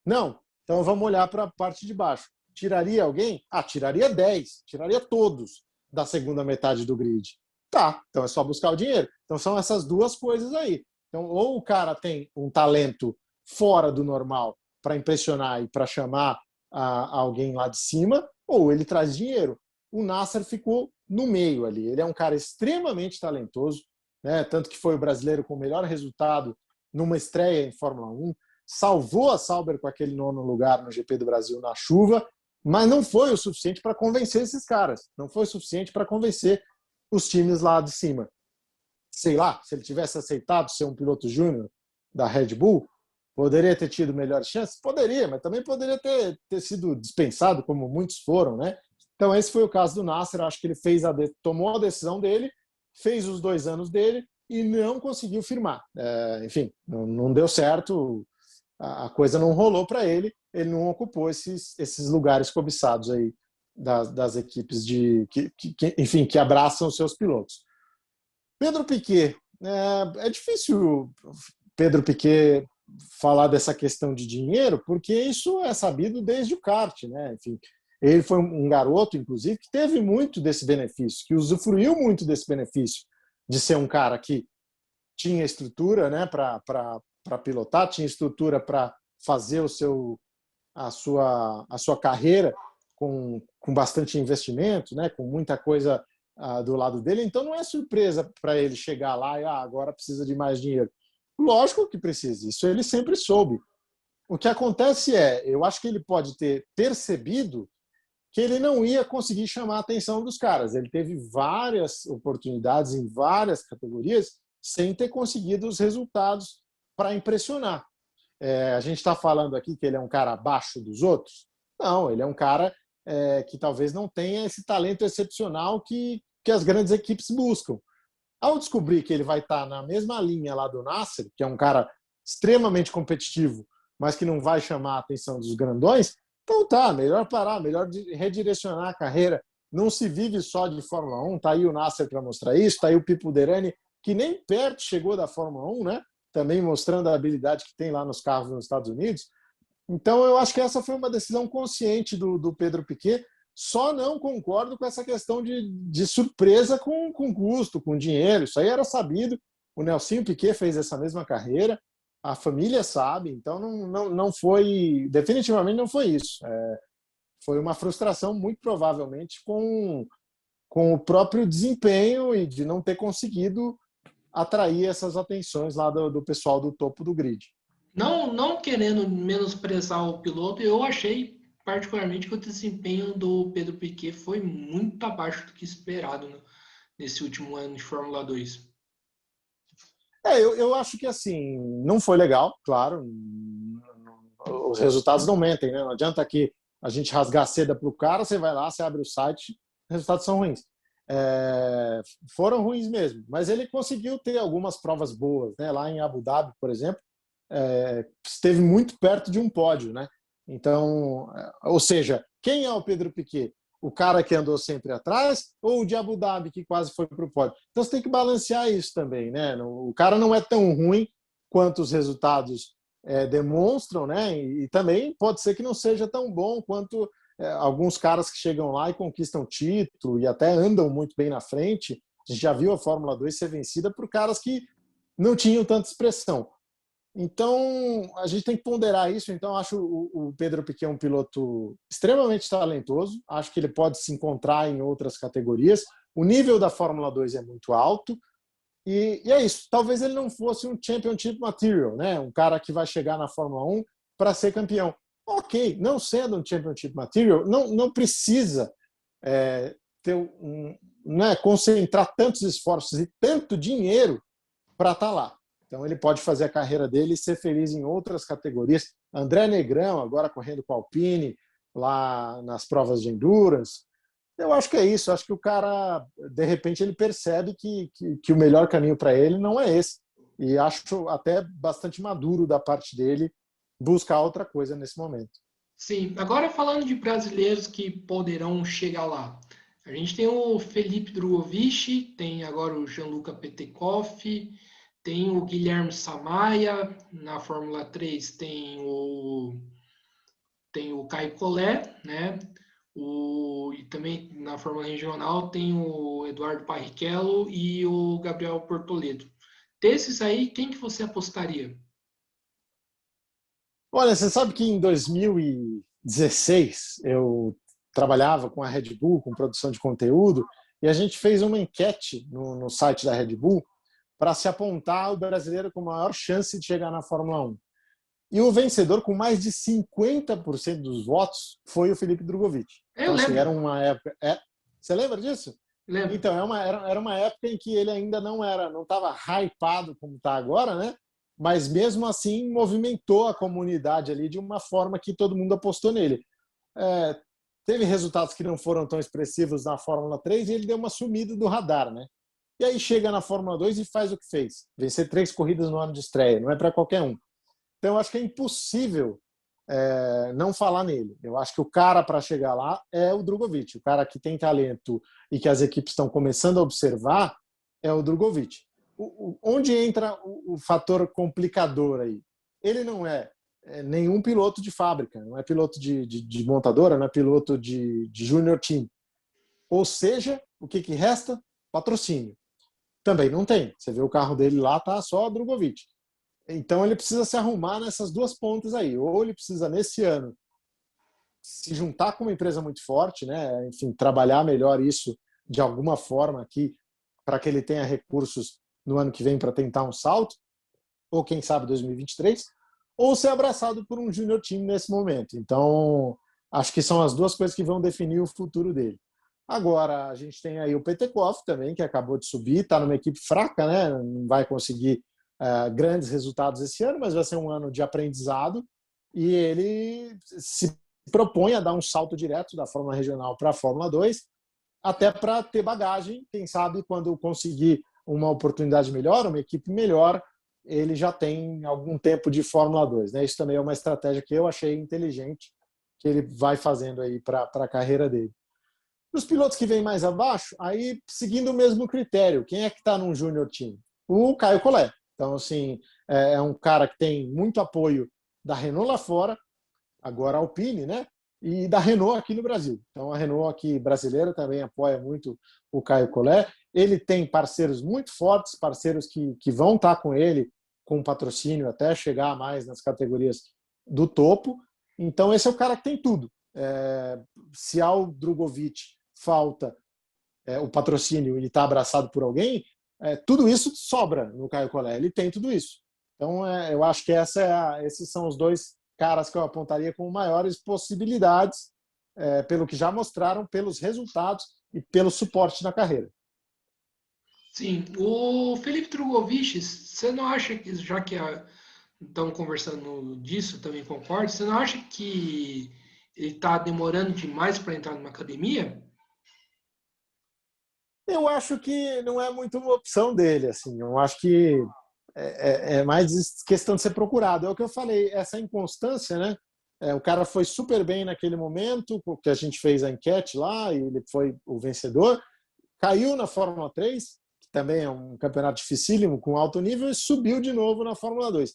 S2: Não. Então vamos olhar para a parte de baixo. Tiraria alguém? Tiraria 10. Tiraria todos da segunda metade do grid. Tá, então é só buscar o dinheiro. Então são essas duas coisas aí. Então, ou o cara tem um talento fora do normal para impressionar e para chamar alguém lá de cima, ou ele traz dinheiro. O Nasser ficou no meio ali. Ele é um cara extremamente talentoso, né? Tanto que foi o brasileiro com o melhor resultado numa estreia em Fórmula 1, salvou a Sauber com aquele 9º lugar no GP do Brasil na chuva, mas não foi o suficiente para convencer esses caras. Não foi o suficiente para convencer os times lá de cima. Sei lá, se ele tivesse aceitado ser um piloto júnior da Red Bull, poderia ter tido melhores chances? Poderia, mas também poderia ter sido dispensado, como muitos foram, né? Então esse foi o caso do Nasser. Acho que ele tomou a decisão dele, fez os 2 anos dele e não conseguiu firmar. Enfim, não deu certo, a coisa não rolou para ele, ele não ocupou esses lugares cobiçados aí das equipes enfim, que abraçam os seus pilotos. Pedro Piquet, é difícil Pedro Piquet falar dessa questão de dinheiro, porque isso é sabido desde o kart, né? Enfim, ele foi um garoto, inclusive, que teve muito desse benefício, que usufruiu muito desse benefício de ser um cara que tinha estrutura, né, para pilotar, tinha estrutura para fazer a sua carreira com bastante investimento, né, com muita coisa do lado dele. Então não é surpresa para ele chegar lá e agora precisa de mais dinheiro. Lógico que precisa, isso ele sempre soube. O que acontece eu acho que ele pode ter percebido que ele não ia conseguir chamar a atenção dos caras. Ele teve várias oportunidades em várias categorias sem ter conseguido os resultados para impressionar. A gente está falando aqui que ele é um cara abaixo dos outros? Não, ele é um cara que talvez não tenha esse talento excepcional que as grandes equipes buscam. Ao descobrir que ele vai estar na mesma linha lá do Nasser, que é um cara extremamente competitivo, mas que não vai chamar a atenção dos grandões, então tá, melhor parar, melhor redirecionar a carreira. Não se vive só de Fórmula 1, tá aí o Nasser para mostrar isso, tá aí o Pipo Derani, que nem perto chegou da Fórmula 1, né? Também mostrando a habilidade que tem lá nos carros nos Estados Unidos. Então eu acho que essa foi uma decisão consciente do Pedro Piquet. Só não concordo com essa questão de surpresa com custo, com dinheiro. Isso aí era sabido. O Nelsinho Piquet fez essa mesma carreira. A família sabe. Então não foi... Definitivamente não foi isso. Foi uma frustração, muito provavelmente, com o próprio desempenho e de não ter conseguido atrair essas atenções lá do pessoal do topo do grid.
S1: Não querendo menosprezar o piloto, eu achei particularmente que o desempenho do Pedro Piquet foi muito abaixo do que esperado, né, nesse último ano de Fórmula 2.
S2: Eu acho que assim, não foi legal, claro. Os resultados não mentem, né? Não adianta que a gente rasgar a seda para o cara, você vai lá, você abre o site, os resultados são ruins. Foram ruins mesmo, mas ele conseguiu ter algumas provas boas, né? Lá em Abu Dhabi, por exemplo, esteve muito perto de um pódio, né? Então, ou seja, quem é o Pedro Piquet? O cara que andou sempre atrás ou o de Abu Dhabi que quase foi para o pódio? Então você tem que balancear isso também, né? O cara não é tão ruim quanto os resultados demonstram, né? E também pode ser que não seja tão bom quanto alguns caras que chegam lá e conquistam título e até andam muito bem na frente. A gente já viu a Fórmula 2 ser vencida por caras que não tinham tanta expressão. Então, a gente tem que ponderar isso. Então, acho o Pedro Piquet um piloto extremamente talentoso. Acho que ele pode se encontrar em outras categorias. O nível da Fórmula 2 é muito alto. E é isso. Talvez ele não fosse um championship material, né? Um cara que vai chegar na Fórmula 1 para ser campeão. Ok, não sendo um championship material, não precisa concentrar tantos esforços e tanto dinheiro para estar lá. Então ele pode fazer a carreira dele e ser feliz em outras categorias. André Negrão, agora correndo com a Alpine, lá nas provas de endurance. Eu acho que é isso. Eu acho que o cara, de repente, ele percebe que o melhor caminho para ele não é esse. E acho até bastante maduro da parte dele buscar outra coisa nesse momento.
S1: Sim, agora falando de brasileiros que poderão chegar lá. A gente tem o Felipe Drugovich, tem agora o Gianluca Petekoff, tem o Guilherme Samaia, na Fórmula 3 tem o Caio Collet, né? E também na Fórmula Regional tem o Eduardo Barrichello e o Gabriel Portoledo. Desses aí, quem que você apostaria?
S2: Olha, você sabe que em 2016 eu trabalhava com a Red Bull, com produção de conteúdo, e a gente fez uma enquete no site da Red Bull para se apontar o brasileiro com maior chance de chegar na Fórmula 1. E o vencedor, com mais de 50% dos votos, foi o Felipe Drugovich.
S1: Eu
S2: Então, assim,
S1: lembro.
S2: era uma época. Você lembra disso?
S1: Lembro.
S2: Então, era uma época em que ele ainda não estava hypado como está agora, né? Mas mesmo assim movimentou a comunidade ali de uma forma que todo mundo apostou nele. Teve resultados que não foram tão expressivos na Fórmula 3 e ele deu uma sumida do radar, né? E aí chega na Fórmula 2 e faz o que fez. Vencer 3 corridas no ano de estreia, não é para qualquer um. Então, eu acho que é impossível não falar nele. Eu acho que o cara para chegar lá é o Drugovich. O cara que tem talento e que as equipes estão começando a observar é o Drugovich. Onde entra o fator complicador aí? Ele não é nenhum piloto de fábrica, não é piloto de montadora, não é piloto de junior team. Ou seja, o que resta? Patrocínio. Também não tem. Você vê o carro dele lá, tá só Drugovich. Então ele precisa se arrumar nessas duas pontas aí. Ou ele precisa, nesse ano, se juntar com uma empresa muito forte, né? Enfim, trabalhar melhor isso de alguma forma aqui, para que ele tenha recursos no ano que vem para tentar um salto, ou quem sabe 2023, ou ser abraçado por um junior team nesse momento. Então, acho que são as duas coisas que vão definir o futuro dele. Agora, a gente tem aí o Petekoff também, que acabou de subir, está numa equipe fraca, né? Não vai conseguir grandes resultados esse ano, mas vai ser um ano de aprendizado e ele se propõe a dar um salto direto da Fórmula Regional para a Fórmula 2, até para ter bagagem, quem sabe quando conseguir uma oportunidade melhor, uma equipe melhor, ele já tem algum tempo de Fórmula 2. Né? Isso também é uma estratégia que eu achei inteligente, que ele vai fazendo aí para a carreira dele. Os pilotos que vêm mais abaixo, aí seguindo o mesmo critério, quem é que está num Junior Team? O Caio Collet. Então, assim, é um cara que tem muito apoio da Renault lá fora, agora a Alpine, né? E da Renault aqui no Brasil. Então, a Renault aqui brasileira também apoia muito o Caio Collet. Ele tem parceiros muito fortes, parceiros que vão estar com ele, com patrocínio, até chegar mais nas categorias do topo. Então, esse é o cara que tem tudo. Se ao Drugovich falta o patrocínio e está abraçado por alguém, tudo isso sobra no Caio Collet. Ele tem tudo isso. Então, eu acho que esses são os dois caras que eu apontaria com maiores possibilidades, pelo que já mostraram, pelos resultados e pelo suporte na carreira.
S1: Sim, o Felipe Drugovich, você não acha que, já que estamos conversando disso, também concordo, você não acha que ele está demorando demais para entrar numa academia?
S2: Eu acho que não é muito uma opção dele, assim. Eu acho que é mais questão de ser procurado. É o que eu falei, essa inconstância, né? O cara foi super bem naquele momento, que a gente fez a enquete lá, e ele foi o vencedor. Caiu na Fórmula 3, que também é um campeonato dificílimo, com alto nível, e subiu de novo na Fórmula 2.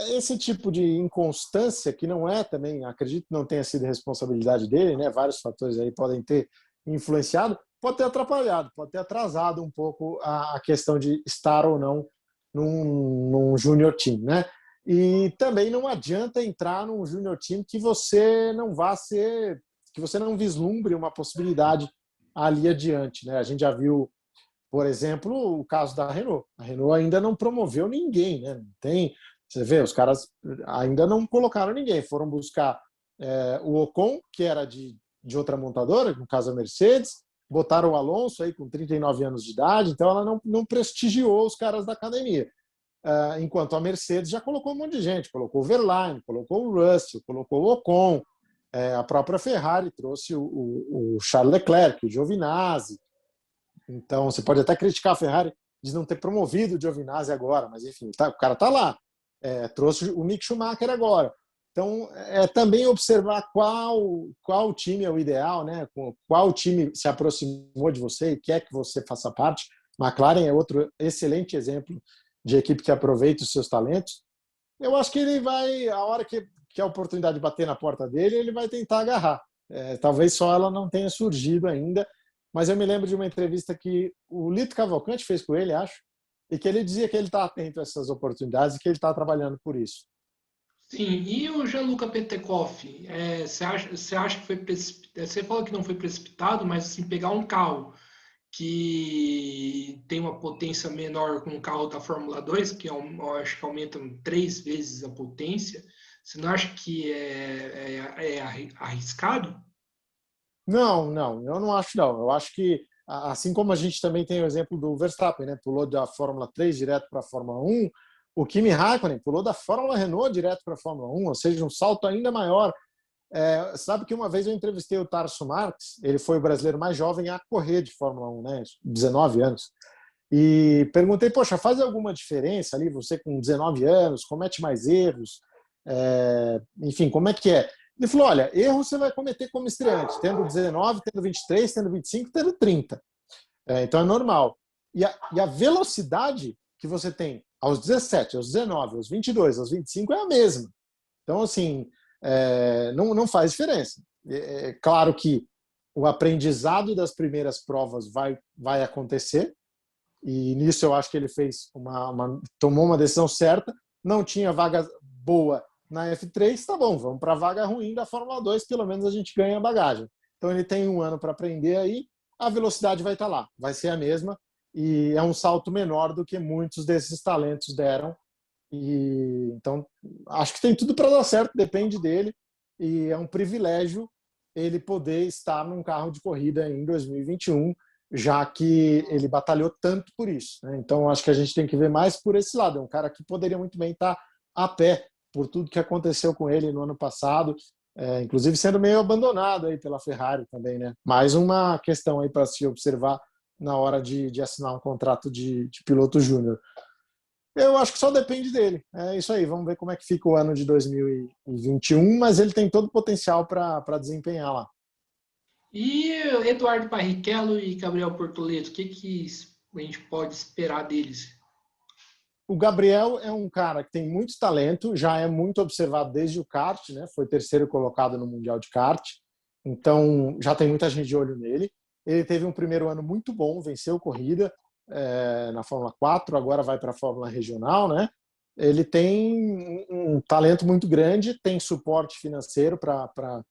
S2: Esse tipo de inconstância, que não é também, acredito que não tenha sido responsabilidade dele, né? Vários fatores aí podem ter influenciado, pode ter atrapalhado, pode ter atrasado um pouco a questão de estar ou não num junior team, né? E também não adianta entrar num junior team que você não vá ser, que você não vislumbre uma possibilidade ali adiante, né? A gente já viu, por exemplo, o caso da Renault. A Renault ainda não promoveu ninguém, né? Não tem, você vê, os caras ainda não colocaram ninguém, foram buscar o Ocon, que era de outra montadora, no caso a Mercedes, botaram o Alonso aí com 39 anos de idade, então ela não prestigiou os caras da academia. Enquanto a Mercedes já colocou um monte de gente, colocou o Verlaine, colocou o Russell, colocou o Ocon, a própria Ferrari trouxe o Charles Leclerc, o Giovinazzi. Então, você pode até criticar a Ferrari de não ter promovido o Giovinazzi agora, mas enfim, o cara está lá. Trouxe o Mick Schumacher agora. Então, também observar qual time é o ideal, né? Qual time se aproximou de você e quer que você faça parte. McLaren é outro excelente exemplo de equipe que aproveita os seus talentos. Eu acho que ele vai, a hora que a oportunidade bater na porta dele, ele vai tentar agarrar. Talvez só ela não tenha surgido ainda, mas eu me lembro de uma entrevista que o Lito Cavalcante fez com ele, acho, e que ele dizia que ele está atento a essas oportunidades e que ele está trabalhando por isso.
S1: Sim, e o Gianluca Petekoff? Você acha que foi precipitado? Você falou que não foi precipitado, mas assim, pegar um carro que tem uma potência menor com o carro da Fórmula 2, que eu acho que aumentam 3 vezes a potência, você não acha que é arriscado?
S2: Não, eu não acho não. Eu acho que, assim como a gente também tem o exemplo do Verstappen, né? Pulou da Fórmula 3 direto para a Fórmula 1, o Kimi Raikkonen pulou da Fórmula Renault direto para a Fórmula 1, ou seja, um salto ainda maior. Sabe que uma vez eu entrevistei o Tarso Marques, ele foi o brasileiro mais jovem a correr de Fórmula 1, né? 19 anos. E perguntei, poxa, faz alguma diferença ali, você com 19 anos, comete mais erros? Enfim, como é que é? Ele falou, olha, erro você vai cometer como estreante, tendo 19, tendo 23, tendo 25, tendo 30. Então é normal. E a velocidade que você tem aos 17, aos 19, aos 22, aos 25 é a mesma. Então, assim, não faz diferença. Claro que o aprendizado das primeiras provas vai acontecer, e nisso eu acho que ele fez tomou uma decisão certa. Não tinha vaga boa na F3, tá bom, vamos para a vaga ruim da Fórmula 2, pelo menos a gente ganha bagagem. Então ele tem um ano para aprender aí, a velocidade vai estar lá, vai ser a mesma, e é um salto menor do que muitos desses talentos deram. E então acho que tem tudo para dar certo, depende dele, e é um privilégio ele poder estar num carro de corrida em 2021, já que ele batalhou tanto por isso, né? Então acho que a gente tem que ver mais por esse lado. É um cara que poderia muito bem estar a pé por tudo que aconteceu com ele no ano passado, inclusive sendo meio abandonado aí pela Ferrari também, né? Mais uma questão aí para se observar na hora de assinar um contrato de piloto júnior. Eu acho que só depende dele. É isso aí, vamos ver como é que fica o ano de 2021, mas ele tem todo o potencial para desempenhar lá.
S1: E Eduardo Barrichello e Gabriel Bortoleto, o que a gente pode esperar deles?
S2: O Gabriel é um cara que tem muito talento, já é muito observado desde o kart, né? Foi terceiro colocado no Mundial de Kart, então já tem muita gente de olho nele. Ele teve um primeiro ano muito bom, venceu corrida na Fórmula 4, agora vai para a Fórmula Regional, né? Ele tem um talento muito grande, tem suporte financeiro para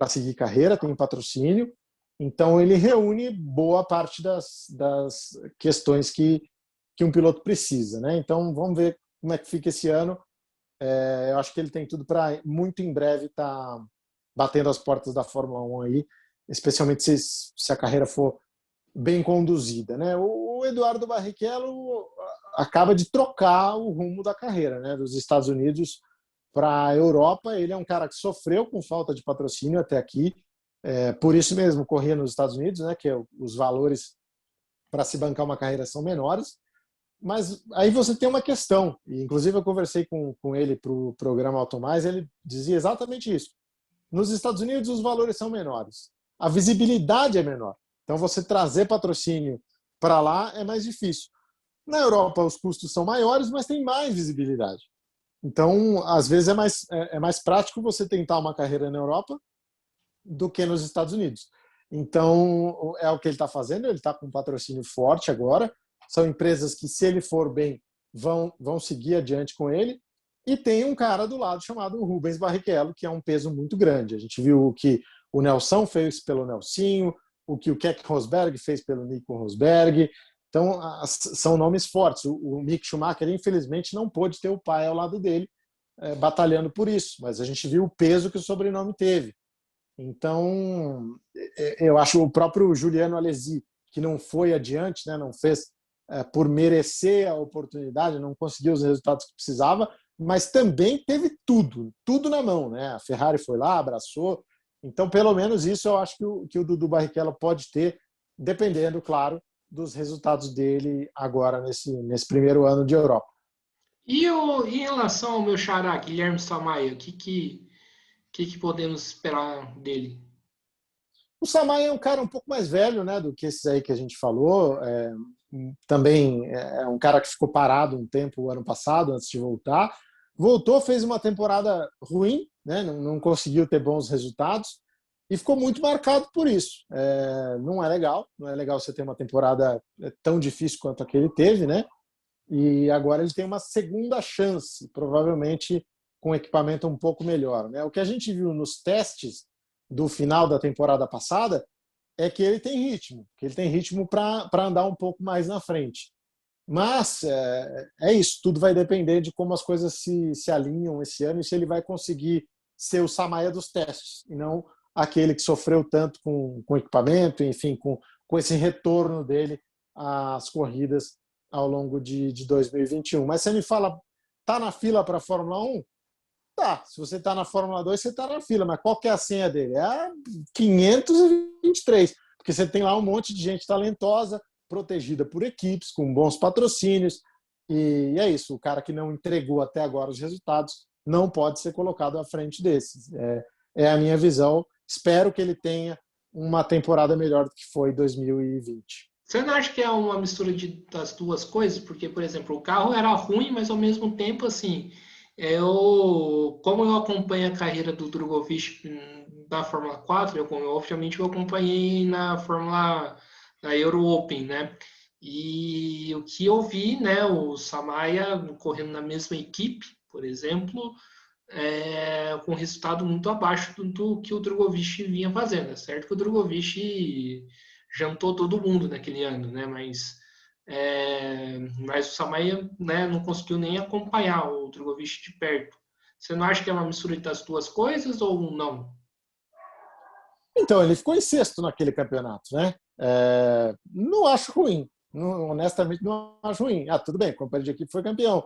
S2: seguir carreira, tem patrocínio, então ele reúne boa parte das questões que um piloto precisa, né? Então vamos ver como é que fica esse ano. Eu acho que ele tem tudo para muito em breve estar batendo as portas da Fórmula 1 aí, especialmente se a carreira for bem conduzida, né? O Eduardo Barrichello acaba de trocar o rumo da carreira, né? Dos Estados Unidos para a Europa. Ele é um cara que sofreu com falta de patrocínio até aqui, por isso mesmo corria nos Estados Unidos, né? Que os valores para se bancar uma carreira são menores. Mas aí você tem uma questão, e inclusive eu conversei com ele para o programa Automais, ele dizia exatamente isso. Nos Estados Unidos os valores são menores, a visibilidade é menor. Então você trazer patrocínio para lá é mais difícil. Na Europa os custos são maiores, mas tem mais visibilidade. Então, às vezes é mais prático você tentar uma carreira na Europa do que nos Estados Unidos. Então, é o que ele está fazendo, ele está com um patrocínio forte agora. São empresas que, se ele for bem, vão seguir adiante com ele. E tem um cara do lado chamado Rubens Barrichello, que é um peso muito grande. A gente viu o que o Nelson fez pelo Nelsinho, o que o Keck Rosberg fez pelo Nico Rosberg. Então, são nomes fortes. O Mick Schumacher, infelizmente, não pôde ter o pai ao lado dele, batalhando por isso. Mas a gente viu o peso que o sobrenome teve. Então, eu acho o próprio Juliano Alesi, que não foi adiante, né, não fez por merecer a oportunidade, não conseguiu os resultados que precisava, mas também teve tudo na mão, né? A Ferrari foi lá, abraçou. Então, pelo menos isso eu acho que o Dudu Barrichello pode ter, dependendo, claro, dos resultados dele agora nesse primeiro ano de Europa.
S1: E em relação ao meu xará, Guilherme Samaia, o que podemos esperar dele?
S2: O Samaia é um cara um pouco mais velho, né, do que esses aí que a gente falou. Também é um cara que ficou parado um tempo o ano passado, antes de voltar. Voltou, fez uma temporada ruim, né, não conseguiu ter bons resultados e ficou muito marcado por isso. Não é legal você ter uma temporada tão difícil quanto a que ele teve, né? E agora ele tem uma segunda chance, provavelmente com um equipamento um pouco melhor, né? O que a gente viu nos testes do final da temporada passada é que ele tem ritmo para andar um pouco mais na frente. Mas é isso, tudo vai depender de como as coisas se alinham esse ano e se ele vai conseguir ser o Samaia dos testes, e não aquele que sofreu tanto com equipamento, enfim, com esse retorno dele às corridas ao longo de 2021. Mas você me fala, tá na fila para a Fórmula 1? Tá, se você está na Fórmula 2, você está na fila, mas qual que é a senha dele? É a 523, porque você tem lá um monte de gente talentosa, protegida por equipes, com bons patrocínios, e é isso, o cara que não entregou até agora os resultados não pode ser colocado à frente desses. É a minha visão, espero que ele tenha uma temporada melhor do que foi 2020.
S1: Você não acha que é uma mistura das duas coisas? Porque, por exemplo, o carro era ruim, mas ao mesmo tempo, assim, como eu acompanho a carreira do Drogovic da Fórmula 4, obviamente eu acompanhei na Euro Open, né? E o que eu vi, né, o Samaia correndo na mesma equipe, por exemplo, com resultado muito abaixo do que o Drogovic vinha fazendo. É certo que o Drogovic jantou todo mundo naquele ano, né? Mas o Samaia, né, não conseguiu nem acompanhar o Drogovic de perto. Você não acha que é uma mistura das duas coisas ou não?
S2: Então, ele ficou em sexto naquele campeonato, né? Não acho ruim. Honestamente, não acho ruim. Tudo bem, o companheiro de equipe foi campeão.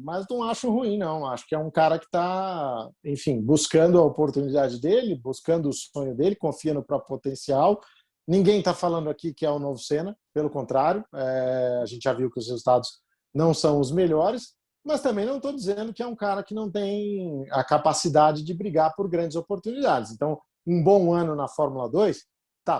S2: Mas não acho ruim, não. Acho que é um cara que está, enfim, buscando a oportunidade dele, buscando o sonho dele, confia no próprio potencial. Ninguém está falando aqui que é o novo Senna, pelo contrário. A gente já viu que os resultados não são os melhores, mas também não estou dizendo que é um cara que não tem a capacidade de brigar por grandes oportunidades. Então, um bom ano na Fórmula 2,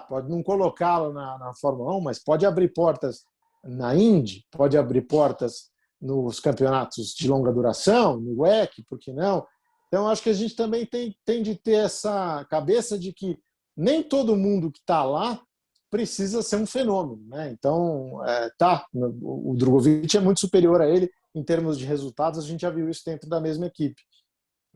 S2: pode não colocá-lo na Fórmula 1, mas pode abrir portas na Indy, pode abrir portas nos campeonatos de longa duração, no WEC, por que não? Então, acho que a gente também tem de ter essa cabeça de que nem todo mundo que está lá precisa ser um fenômeno, né? Então, o Drogovic é muito superior a ele em termos de resultados, a gente já viu isso dentro da mesma equipe.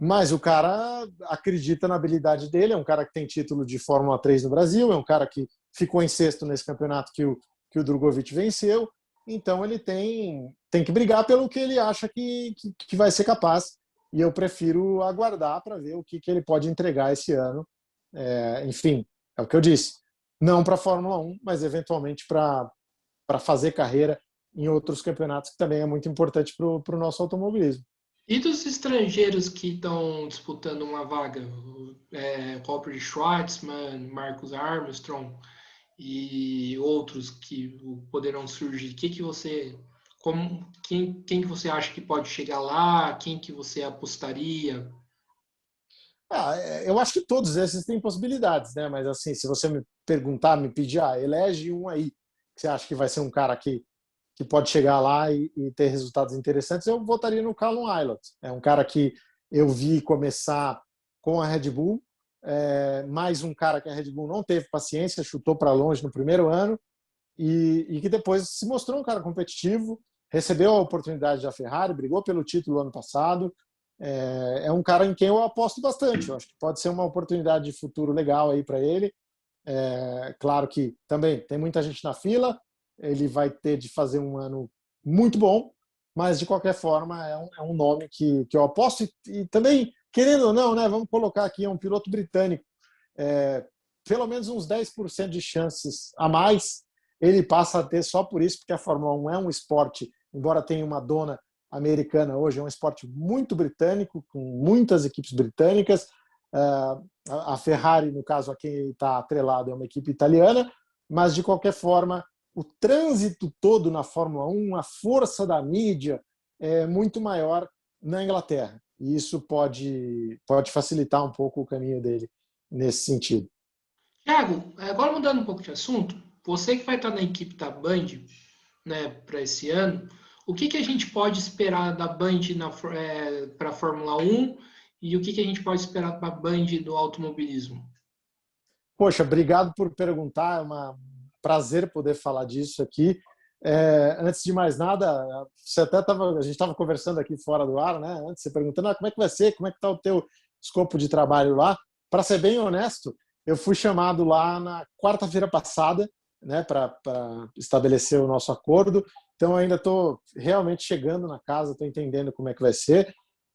S2: Mas o cara acredita na habilidade dele, é um cara que tem título de Fórmula 3 no Brasil, é um cara que ficou em sexto nesse campeonato que o Drogovic venceu, então ele tem que brigar pelo que ele acha que vai ser capaz, e eu prefiro aguardar para ver o que ele pode entregar esse ano. Enfim, é o que eu disse, não para a Fórmula 1, mas eventualmente para fazer carreira em outros campeonatos, que também é muito importante para o nosso automobilismo.
S1: E dos estrangeiros que estão disputando uma vaga? Robert Schwartzman, Marcus Armstrong e outros que poderão surgir. Quem que você acha que pode chegar lá? Quem que você apostaria?
S2: Eu acho que todos esses têm possibilidades, né? Mas assim, se você me perguntar, me pedir, elege um aí que você acha que vai ser um cara que pode chegar lá e ter resultados interessantes, eu votaria no Callum Ilott. É um cara que eu vi começar com a Red Bull, mais um cara que a Red Bull não teve paciência, chutou para longe no primeiro ano e que depois se mostrou um cara competitivo, recebeu a oportunidade da Ferrari, brigou pelo título ano passado. É um cara em quem eu aposto bastante. Eu acho que pode ser uma oportunidade de futuro legal aí para ele. Claro que também tem muita gente na fila, ele vai ter de fazer um ano muito bom, mas de qualquer forma é um nome que eu aposto e também, querendo ou não, né, vamos colocar aqui, é um piloto britânico, pelo menos uns 10% de chances a mais ele passa a ter só por isso, porque a Fórmula 1 é um esporte, embora tenha uma dona americana hoje, é um esporte muito britânico, com muitas equipes britânicas. A Ferrari, no caso, a quem está atrelado, é uma equipe italiana, mas de qualquer forma, o trânsito todo na Fórmula 1, a força da mídia é muito maior na Inglaterra. E isso pode facilitar um pouco o caminho dele nesse sentido.
S1: Thiago, agora mudando um pouco de assunto, você que vai estar na equipe da Band, né, para esse ano, o que a gente pode esperar da Band para a Fórmula 1 e o que a gente pode esperar para a Band do automobilismo?
S2: Poxa, obrigado por perguntar, é um prazer poder falar disso aqui. Antes de mais nada, a gente estava conversando aqui fora do ar, né? Antes você perguntando como é que vai ser, como é que está o teu escopo de trabalho lá. Para ser bem honesto, eu fui chamado lá na quarta-feira passada, né, para estabelecer o nosso acordo. Então, ainda estou realmente chegando na casa, estou entendendo como é que vai ser.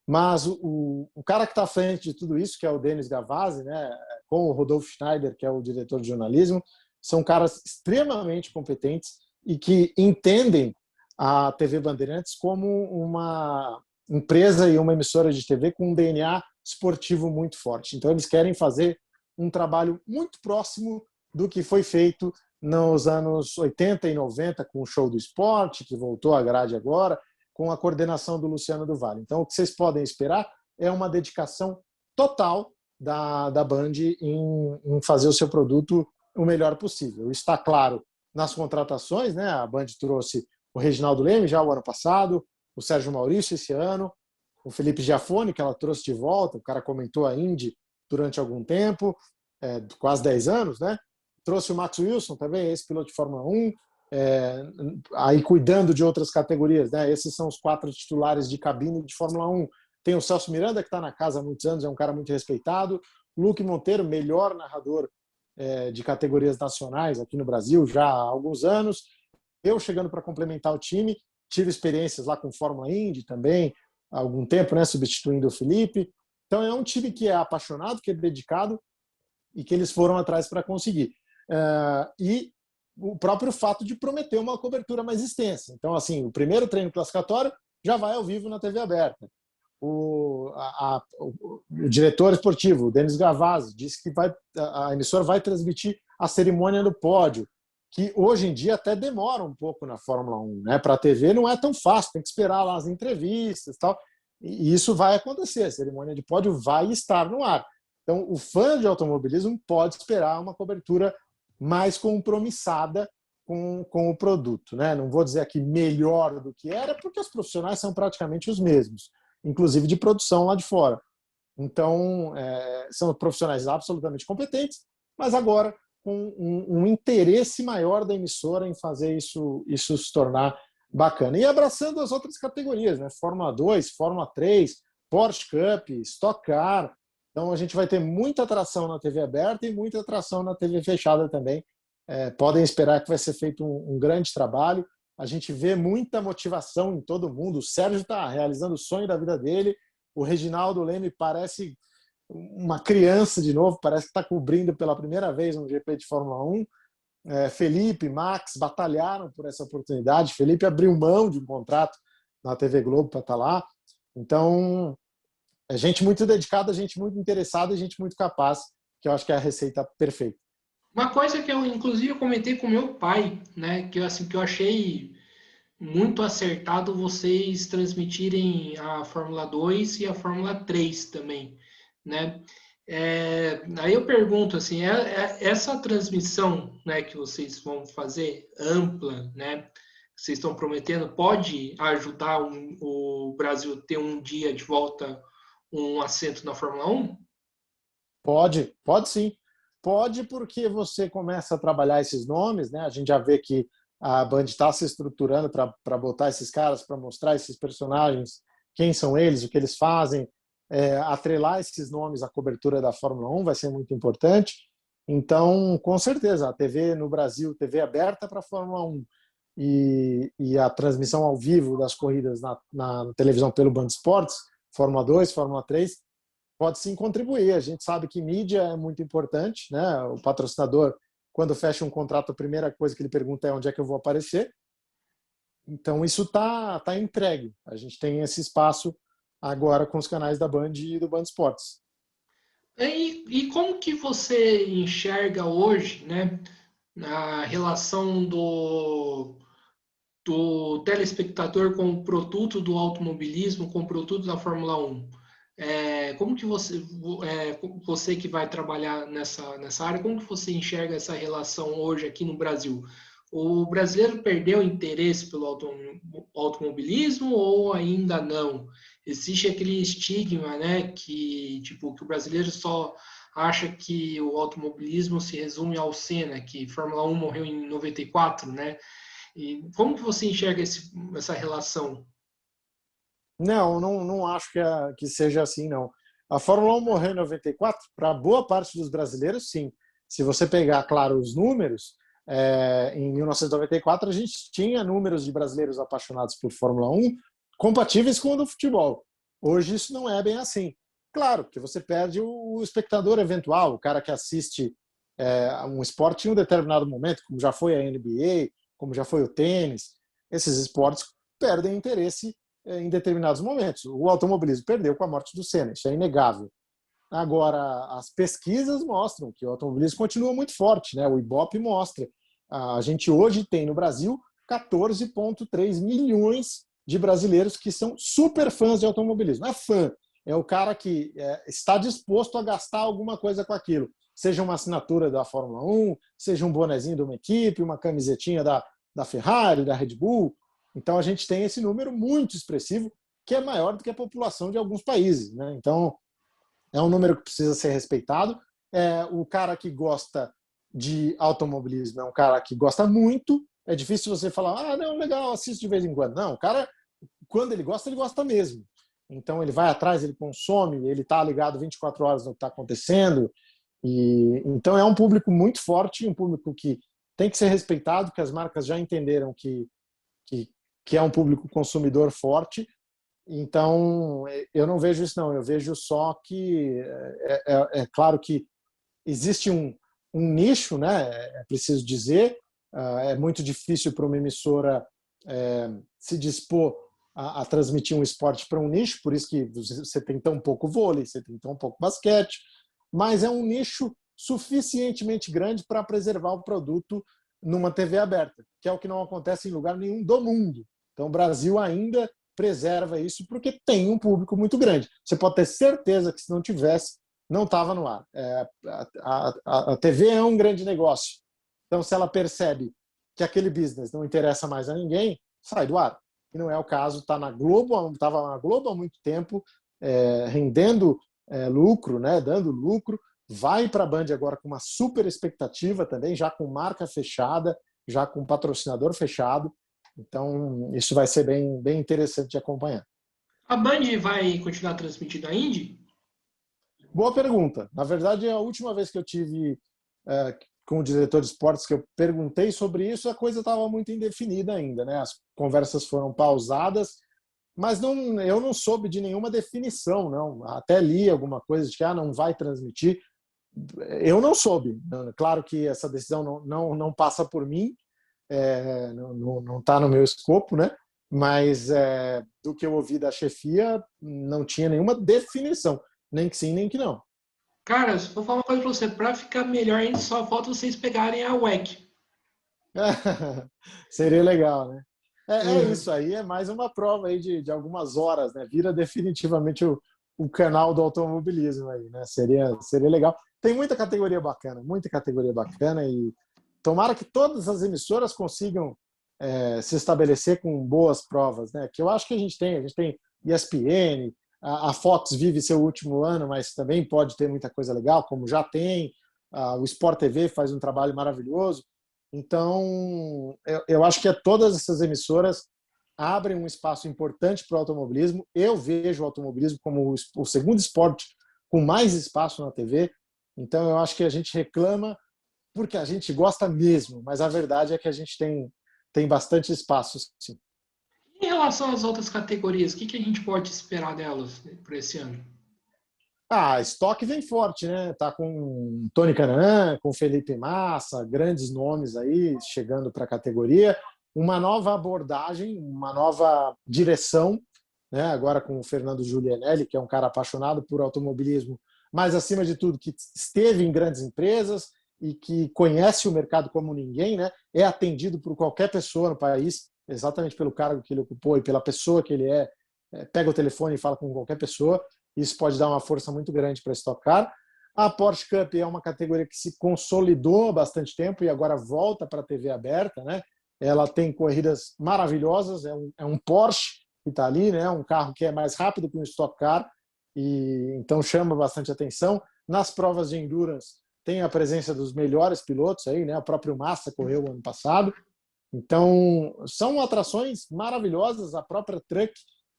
S2: Mas o cara que está à frente de tudo isso, que é o Denis Gavazzi, né, com o Rodolfo Schneider, que é o diretor de jornalismo, são caras extremamente competentes e que entendem a TV Bandeirantes como uma empresa e uma emissora de TV com um DNA esportivo muito forte. Então, eles querem fazer um trabalho muito próximo do que foi feito nos anos 80 e 90 com o Show do Esporte, que voltou à grade agora, com a coordenação do Luciano do Vale. Então, o que vocês podem esperar é uma dedicação total da Band em fazer o seu produto o melhor possível. Está claro nas contratações, né? A Band trouxe o Reginaldo Leme já o ano passado, o Sérgio Maurício esse ano, o Felipe Giafone, que ela trouxe de volta, o cara comentou a Indy durante algum tempo, quase 10 anos, né? Trouxe o Max Wilson também, ex-piloto de Fórmula 1, aí cuidando de outras categorias, né? Esses são os 4 titulares de cabine de Fórmula 1. Tem o Celso Miranda, que está na casa há muitos anos, é um cara muito respeitado. Luque Monteiro, melhor narrador de categorias nacionais aqui no Brasil já há alguns anos. Eu chegando para complementar o time, tive experiências lá com Fórmula Indy também, há algum tempo, né, substituindo o Felipe. Então é um time que é apaixonado, que é dedicado e que eles foram atrás para conseguir. E o próprio fato de prometer uma cobertura mais extensa. Então, assim, o primeiro treino classificatório já vai ao vivo na TV aberta. O diretor esportivo, o Denis Gavazzi, disse que a emissora vai transmitir a cerimônia do pódio, que hoje em dia até demora um pouco na Fórmula 1. Né? Para a TV não é tão fácil, tem que esperar lá as entrevistas e tal. E isso vai acontecer, a cerimônia de pódio vai estar no ar. Então, o fã de automobilismo pode esperar uma cobertura mais compromissada com o produto. Né? Não vou dizer aqui melhor do que era, porque os profissionais são praticamente os mesmos, inclusive de produção lá de fora. Então, são profissionais absolutamente competentes, mas agora com um interesse maior da emissora em fazer isso se tornar bacana. E abraçando as outras categorias, né? Fórmula 2, Fórmula 3, Porsche Cup, Stock Car. Então, a gente vai ter muita atração na TV aberta e muita atração na TV fechada também. Podem esperar que vai ser feito um grande trabalho. A gente vê muita motivação em todo mundo. O Sérgio está realizando o sonho da vida dele. O Reginaldo Leme parece uma criança de novo, parece que está cobrindo pela primeira vez um GP de Fórmula 1. Felipe, Max batalharam por essa oportunidade. Felipe abriu mão de um contrato na TV Globo para estar lá. Então, é gente muito dedicada, gente muito interessada e gente muito capaz, que eu acho que é a receita perfeita.
S1: Uma coisa que eu, inclusive, eu comentei com meu pai, né, que eu achei muito acertado vocês transmitirem a Fórmula 2 e a Fórmula 3 também, né? Aí eu pergunto assim, essa transmissão, né, que vocês vão fazer ampla, né, que vocês estão prometendo, pode ajudar o Brasil a ter um dia de volta um assento na Fórmula 1?
S2: Pode sim. Pode porque você começa a trabalhar esses nomes, né? A gente já vê que a Band está se estruturando para botar esses caras, para mostrar esses personagens, quem são eles, o que eles fazem, atrelar esses nomes à cobertura da Fórmula 1 vai ser muito importante. Então, com certeza, a TV no Brasil, TV aberta para a Fórmula 1 e a transmissão ao vivo das corridas na televisão pelo Band Esportes, Fórmula 2, Fórmula 3, pode sim contribuir. A gente sabe que mídia é muito importante, né? O patrocinador, quando fecha um contrato, a primeira coisa que ele pergunta é onde é que eu vou aparecer. Então, isso tá entregue. A gente tem esse espaço agora com os canais da Band e do Band Esportes.
S1: E como que você enxerga hoje, né, na relação do telespectador com o produto do automobilismo, com o produto da Fórmula 1. Como que você que vai trabalhar nessa área, como que você enxerga essa relação hoje aqui no Brasil? O brasileiro perdeu interesse pelo automobilismo ou ainda não? Existe aquele estigma, né, que o brasileiro só acha que o automobilismo se resume ao Senna, que Fórmula 1 morreu em 94, né? E como que você enxerga essa relação?
S2: Não acho que seja assim, não. A Fórmula 1 morreu em 94, para boa parte dos brasileiros, sim. Se você pegar, claro, os números, em 1994 a gente tinha números de brasileiros apaixonados por Fórmula 1 compatíveis com o do futebol. Hoje isso não é bem assim. Claro que você perde o espectador eventual, o cara que assiste um esporte em um determinado momento, como já foi a NBA, como já foi o tênis. Esses esportes perdem interesse em determinados momentos. O automobilismo perdeu com a morte do Senna, isso é inegável. Agora, as pesquisas mostram que o automobilismo continua muito forte, né? O Ibope mostra. A gente hoje tem no Brasil 14,3 milhões de brasileiros que são super fãs de automobilismo. É fã, é o cara que está disposto a gastar alguma coisa com aquilo. Seja uma assinatura da Fórmula 1, seja um bonezinho de uma equipe, uma camisetinha da Ferrari, da Red Bull. Então a gente tem esse número muito expressivo, que é maior do que a população de alguns países, né? Então é um número que precisa ser respeitado. O cara que gosta de automobilismo é um cara que gosta muito. É difícil você falar, não, legal, assisto de vez em quando. Não, o cara, quando ele gosta mesmo. Então ele vai atrás, ele consome, ele está ligado 24 horas no que está acontecendo. Então é um público muito forte, um público que tem que ser respeitado, que as marcas já entenderam que é um público consumidor forte. Então, eu não vejo isso, não. Eu vejo só que é claro que existe um nicho, né? É preciso dizer. É muito difícil para uma emissora se dispor a transmitir um esporte para um nicho, por isso que você tem tão pouco vôlei, você tem tão pouco basquete, mas é um nicho suficientemente grande para preservar o produto numa TV aberta, que é o que não acontece em lugar nenhum do mundo. Então, o Brasil ainda preserva isso porque tem um público muito grande. Você pode ter certeza que se não tivesse, não estava no ar. A TV é um grande negócio. Então, se ela percebe que aquele business não interessa mais a ninguém, sai do ar. E não é o caso, está na Globo, estava na Globo há muito tempo, rendendo lucro, né, dando lucro, vai para a Band agora com uma super expectativa também, já com marca fechada, já com patrocinador fechado. Então, isso vai ser bem interessante de acompanhar.
S1: A Band vai continuar transmitindo a Indy?
S2: Boa pergunta. Na verdade, a última vez que eu tive com o diretor de esportes que eu perguntei sobre isso, a coisa estava muito indefinida ainda, né? As conversas foram pausadas, mas eu não soube de nenhuma definição, não. Até li alguma coisa de que não vai transmitir. Eu não soube. Claro que essa decisão não passa por mim, não está no meu escopo, né? Mas do que eu ouvi da chefia, não tinha nenhuma definição, nem que sim, nem que não.
S1: Cara, vou falar uma coisa pra você. Pra ficar melhor, ainda só falta vocês pegarem a WEC.
S2: Seria legal, né? Isso aí, é mais uma prova aí de algumas horas, né? Vira definitivamente o canal do automobilismo aí, né? Seria legal. Tem muita categoria bacana e tomara que todas as emissoras consigam se estabelecer com boas provas, né? Que eu acho que a gente tem ESPN, a Fox vive seu último ano, mas também pode ter muita coisa legal, como já tem, o Sport TV faz um trabalho maravilhoso. Então, eu acho que todas essas emissoras abrem um espaço importante para o automobilismo. Eu vejo o automobilismo como o segundo esporte com mais espaço na TV. Então, eu acho que a gente reclama porque a gente gosta mesmo, mas a verdade é que a gente tem bastante espaço, sim.
S1: Em relação às outras categorias, o que a gente pode esperar delas para esse ano?
S2: A estoque vem forte, né? Tá com Tony Kanaan, com Felipe Massa, grandes nomes aí chegando para a categoria. Uma nova abordagem, uma nova direção, né? Agora com o Fernando Giulianelli, que é um cara apaixonado por automobilismo, mas acima de tudo que esteve em grandes empresas, e que conhece o mercado como ninguém, né? É atendido por qualquer pessoa no país, exatamente pelo cargo que ele ocupou e pela pessoa que ele é, pega o telefone e fala com qualquer pessoa. Isso pode dar uma força muito grande para a Stock Car. A Porsche Cup é uma categoria que se consolidou há bastante tempo e agora volta para a TV aberta, né? Ela tem corridas maravilhosas, é um Porsche que está ali, né? Um carro que é mais rápido que um Stock Car, e então chama bastante atenção. Nas provas de endurance tem a presença dos melhores pilotos aí, né? O próprio Massa correu ano passado. Então são atrações maravilhosas. A própria Truck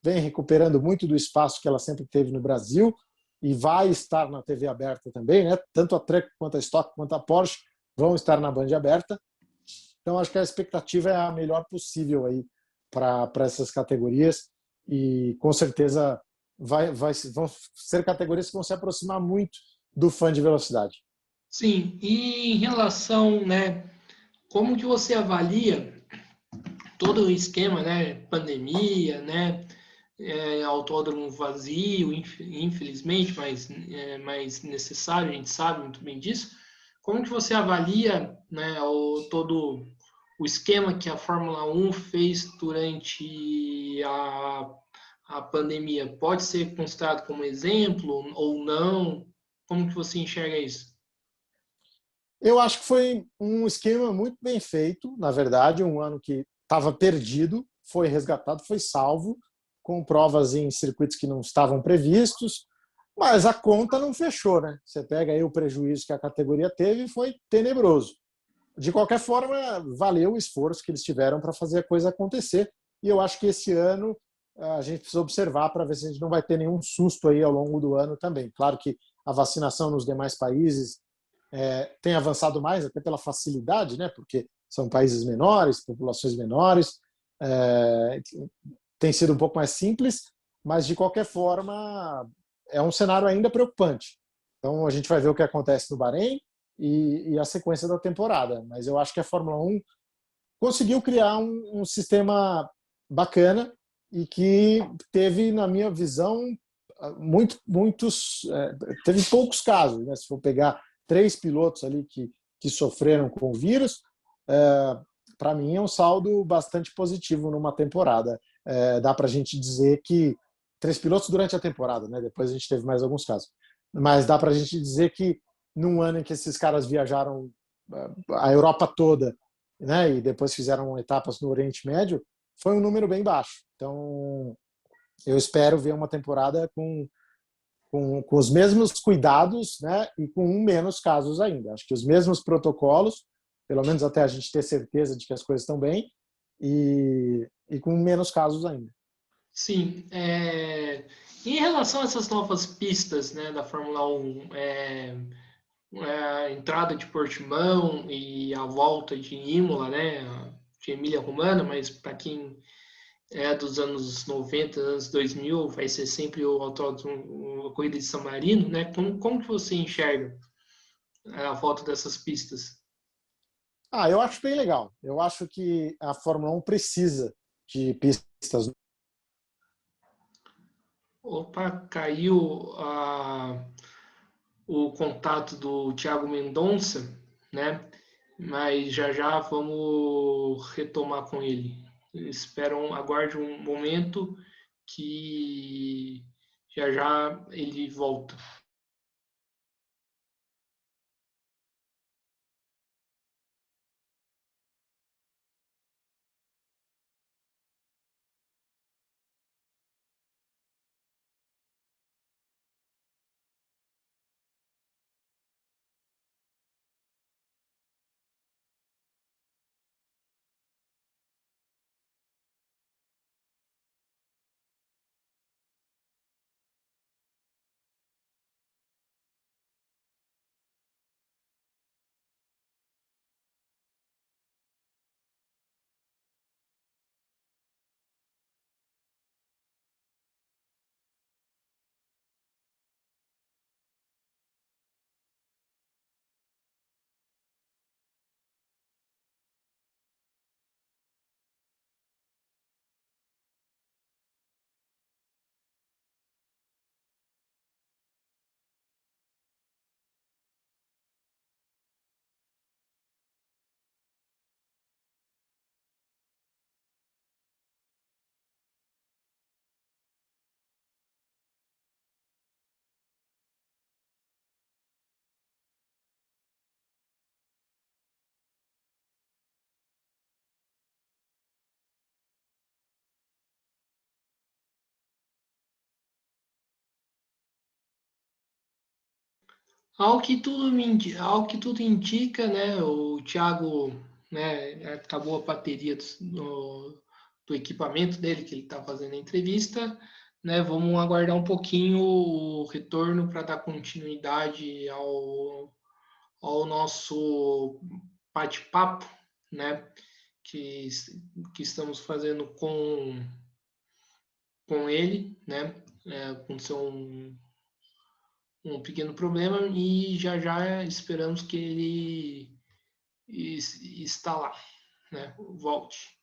S2: vem recuperando muito do espaço que ela sempre teve no Brasil e vai estar na TV aberta também, né? Tanto a Truck quanto a Stock quanto a Porsche vão estar na Band aberta. Então acho que a expectativa é a melhor possível aí para essas categorias e com certeza vão ser categorias que vão se aproximar muito do fã de velocidade.
S1: Sim, e em relação, né, como que você avalia todo o esquema, né, pandemia, né, autódromo vazio, infelizmente, mas mais necessário, a gente sabe muito bem disso. Como que você avalia, né, todo o esquema que a Fórmula 1 fez durante a pandemia? Pode ser considerado como exemplo ou não? Como que você enxerga isso?
S2: Eu acho que foi um esquema muito bem feito, na verdade, um ano que estava perdido, foi resgatado, foi salvo, com provas em circuitos que não estavam previstos, mas a conta não fechou, né? Você pega aí o prejuízo que a categoria teve e foi tenebroso. De qualquer forma, valeu o esforço que eles tiveram para fazer a coisa acontecer, e eu acho que esse ano a gente precisa observar para ver se a gente não vai ter nenhum susto aí ao longo do ano também. Claro que a vacinação nos demais países tem avançado mais, até pela facilidade, né? Porque são países menores, populações menores, é, tem sido um pouco mais simples, mas de qualquer forma é um cenário ainda preocupante. Então a gente vai ver o que acontece no Bahrein e a sequência da temporada. Mas eu acho que a Fórmula 1 conseguiu criar um sistema bacana e que teve, na minha visão, teve poucos casos, né? Se for pegar 3 pilotos ali que sofreram com o vírus, para mim é um saldo bastante positivo numa temporada. Dá para a gente dizer que 3 pilotos durante a temporada, né? Depois a gente teve mais alguns casos, mas dá para a gente dizer que num ano em que esses caras viajaram a Europa toda, né? E depois fizeram etapas no Oriente Médio, foi um número bem baixo. Então eu espero ver uma temporada com os mesmos cuidados, né, e com menos casos ainda. Acho que os mesmos protocolos, pelo menos até a gente ter certeza de que as coisas estão bem, e com menos casos ainda.
S1: Sim, em relação a essas novas pistas, né, da Fórmula 1, a entrada de Portimão e a volta de Imola, né, de Emília-Romagna, mas para quem é dos anos 90, anos 2000, vai ser sempre o autódromo, a corrida de San Marino, né? Como que você enxerga a volta dessas pistas?
S2: Eu acho bem legal. Eu acho que a Fórmula 1 precisa de pistas.
S1: Opa, caiu o contato do Thiago Mendonça, né? Mas já já vamos retomar com ele. Esperam, aguarde um momento que já já ele volta. Ao que tudo indica, né, o Thiago, né, acabou a bateria do equipamento dele, que ele está fazendo a entrevista, né, vamos aguardar um pouquinho o retorno para dar continuidade ao nosso bate-papo, né, que, que estamos fazendo com ele, né, aconteceu um pequeno problema e já esperamos que ele está lá, né? Volte.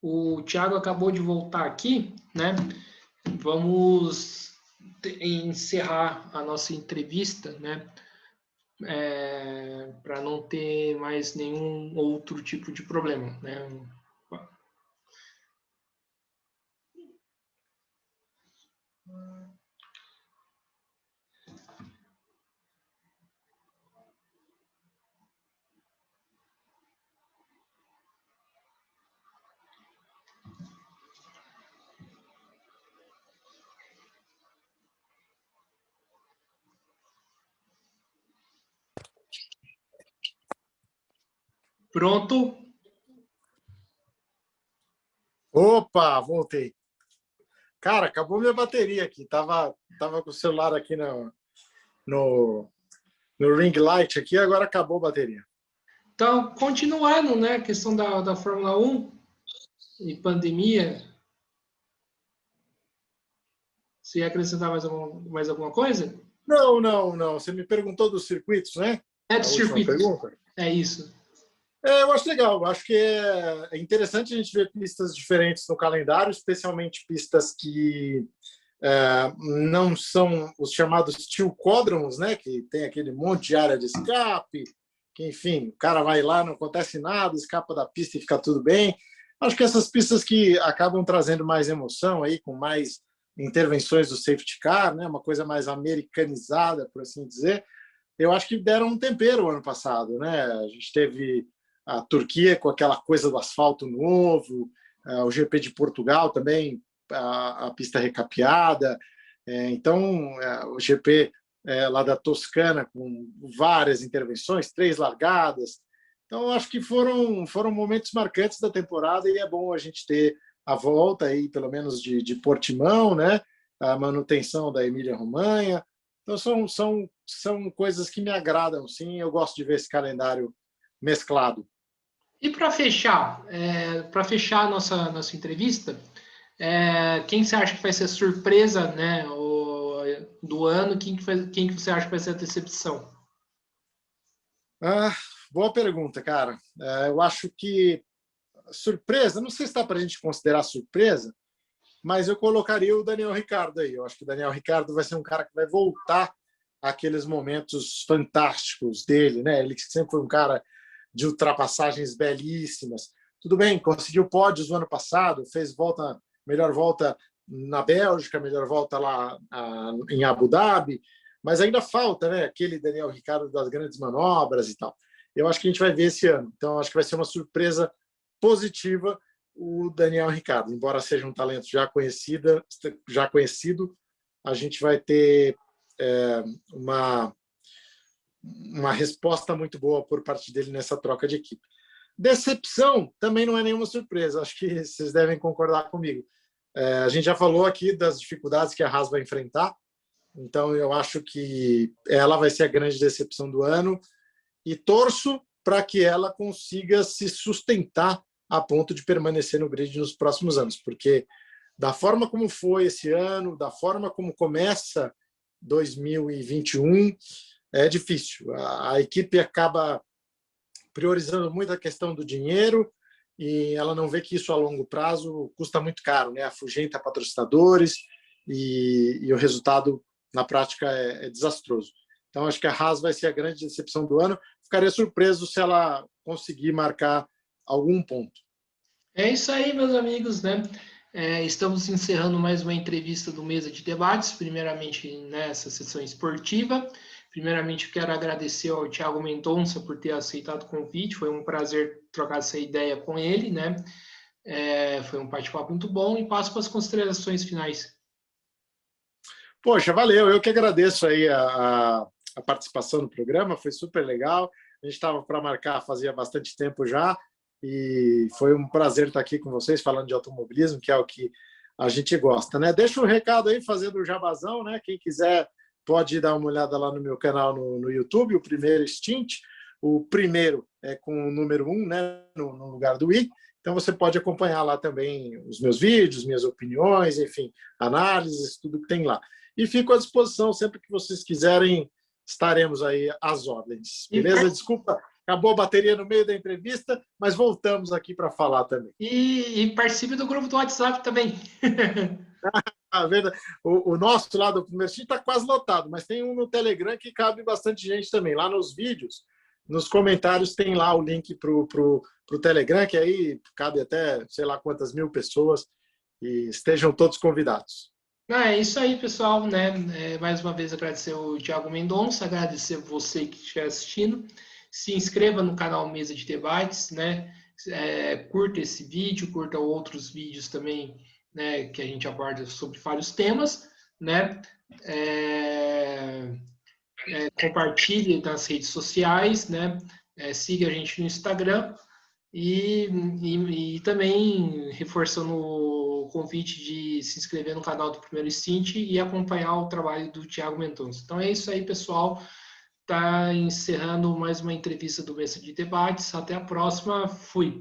S1: O Thiago acabou de voltar aqui, né? Vamos encerrar a nossa entrevista, né? Para não ter mais nenhum outro tipo de problema, né? Pronto?
S2: Opa, voltei. Cara, acabou minha bateria aqui. Tava com o celular aqui no, no ring light aqui, agora acabou a bateria.
S1: Então, continuando, né? A questão da Fórmula 1 e pandemia. Você ia acrescentar mais alguma coisa?
S2: Não. Você me perguntou dos circuitos, né?
S1: É
S2: A
S1: do
S2: última
S1: circuito.
S2: pergunta.
S1: É isso.
S2: Eu acho legal. Acho que é interessante a gente ver pistas diferentes no calendário, especialmente pistas que não são os chamados tilcódromos, né? Que tem aquele monte de área de escape, que, enfim, o cara vai lá, não acontece nada, escapa da pista e fica tudo bem. Acho que essas pistas que acabam trazendo mais emoção aí, com mais intervenções do safety car, né? Uma coisa mais americanizada, por assim dizer. Eu acho que deram um tempero ano passado, né? A gente teve a Turquia com aquela coisa do asfalto novo, o GP de Portugal também, a pista recapeada. Então, o GP lá da Toscana, com várias intervenções, 3 largadas. Então, acho que foram momentos marcantes da temporada e é bom a gente ter a volta aí, pelo menos de Portimão, né? A manutenção da Emília-Romanha. Então, são coisas que me agradam, sim. Eu gosto de ver esse calendário mesclado.
S1: E para fechar a nossa entrevista, quem você acha que vai ser a surpresa, né, do ano? Quem que você acha que vai ser a decepção?
S2: Boa pergunta, cara. Eu acho que surpresa, não sei se dá para a gente considerar surpresa, mas eu colocaria o Daniel Ricciardo aí. Eu acho que o Daniel Ricciardo vai ser um cara que vai voltar àqueles momentos fantásticos dele, né? Ele sempre foi um cara de ultrapassagens belíssimas. Tudo bem, conseguiu pódios no ano passado, fez melhor volta na Bélgica, melhor volta lá em Abu Dhabi, mas ainda falta, né? Aquele Daniel Ricciardo das grandes manobras e tal. Eu acho que a gente vai ver esse ano. Então, acho que vai ser uma surpresa positiva o Daniel Ricciardo. Embora seja um talento já conhecido, a gente vai ter uma resposta muito boa por parte dele nessa troca de equipe. Decepção também não é nenhuma surpresa. Acho que vocês devem concordar comigo. A gente já falou aqui das dificuldades que a Haas vai enfrentar. Então, eu acho que ela vai ser a grande decepção do ano e torço para que ela consiga se sustentar a ponto de permanecer no grid nos próximos anos, porque da forma como foi esse ano, da forma como começa 2021, é difícil. A equipe acaba priorizando muito a questão do dinheiro e ela não vê que isso a longo prazo custa muito caro, né? Afugenta patrocinadores e o resultado na prática é desastroso. Então, acho que a Haas vai ser a grande decepção do ano. Ficaria surpreso se ela conseguir marcar algum ponto.
S1: É isso aí, meus amigos, né? Estamos encerrando mais uma entrevista do Mesa de Debates, primeiramente nessa sessão esportiva. Primeiramente, eu quero agradecer ao Thiago Mendonça por ter aceitado o convite. Foi um prazer trocar essa ideia com ele, né? Foi um bate-papo muito bom e passo para as considerações finais.
S2: Poxa, valeu. Eu que agradeço aí a participação no programa, foi super legal. A gente estava para marcar fazia bastante tempo já e foi um prazer estar aqui com vocês falando de automobilismo, que é o que a gente gosta, né? Deixa um recado aí, fazendo o jabazão, né? Quem quiser pode dar uma olhada lá no meu canal no YouTube, o primeiro Stint. O primeiro é com o número 1, né? No lugar do I. Então você pode acompanhar lá também os meus vídeos, minhas opiniões, enfim, análises, tudo que tem lá. E fico à disposição sempre que vocês quiserem, estaremos aí às ordens. Beleza? Desculpa, acabou a bateria no meio da entrevista, mas voltamos aqui para falar também.
S1: E participe do grupo do WhatsApp também.
S2: O nosso lá do primeiro está quase lotado, mas tem um no Telegram que cabe bastante gente também. Lá nos vídeos, nos comentários, tem lá o link para o Telegram, que aí cabe até sei lá quantas mil pessoas e estejam todos convidados.
S1: É isso aí, pessoal, né? Mais uma vez agradecer o Thiago Mendonça, agradecer você que estiver assistindo. Se inscreva no canal Mesa de Debates, né? Curta esse vídeo, curta outros vídeos também, né? Que a gente aborda sobre vários temas, né? Compartilhe nas redes sociais, né? Siga a gente no Instagram e também reforçando o convite de se inscrever no canal do Primeiro Stint e acompanhar o trabalho do Thiago Mendonça. Então é isso aí, pessoal. Está encerrando mais uma entrevista do Mesa de Debates. Até a próxima. Fui.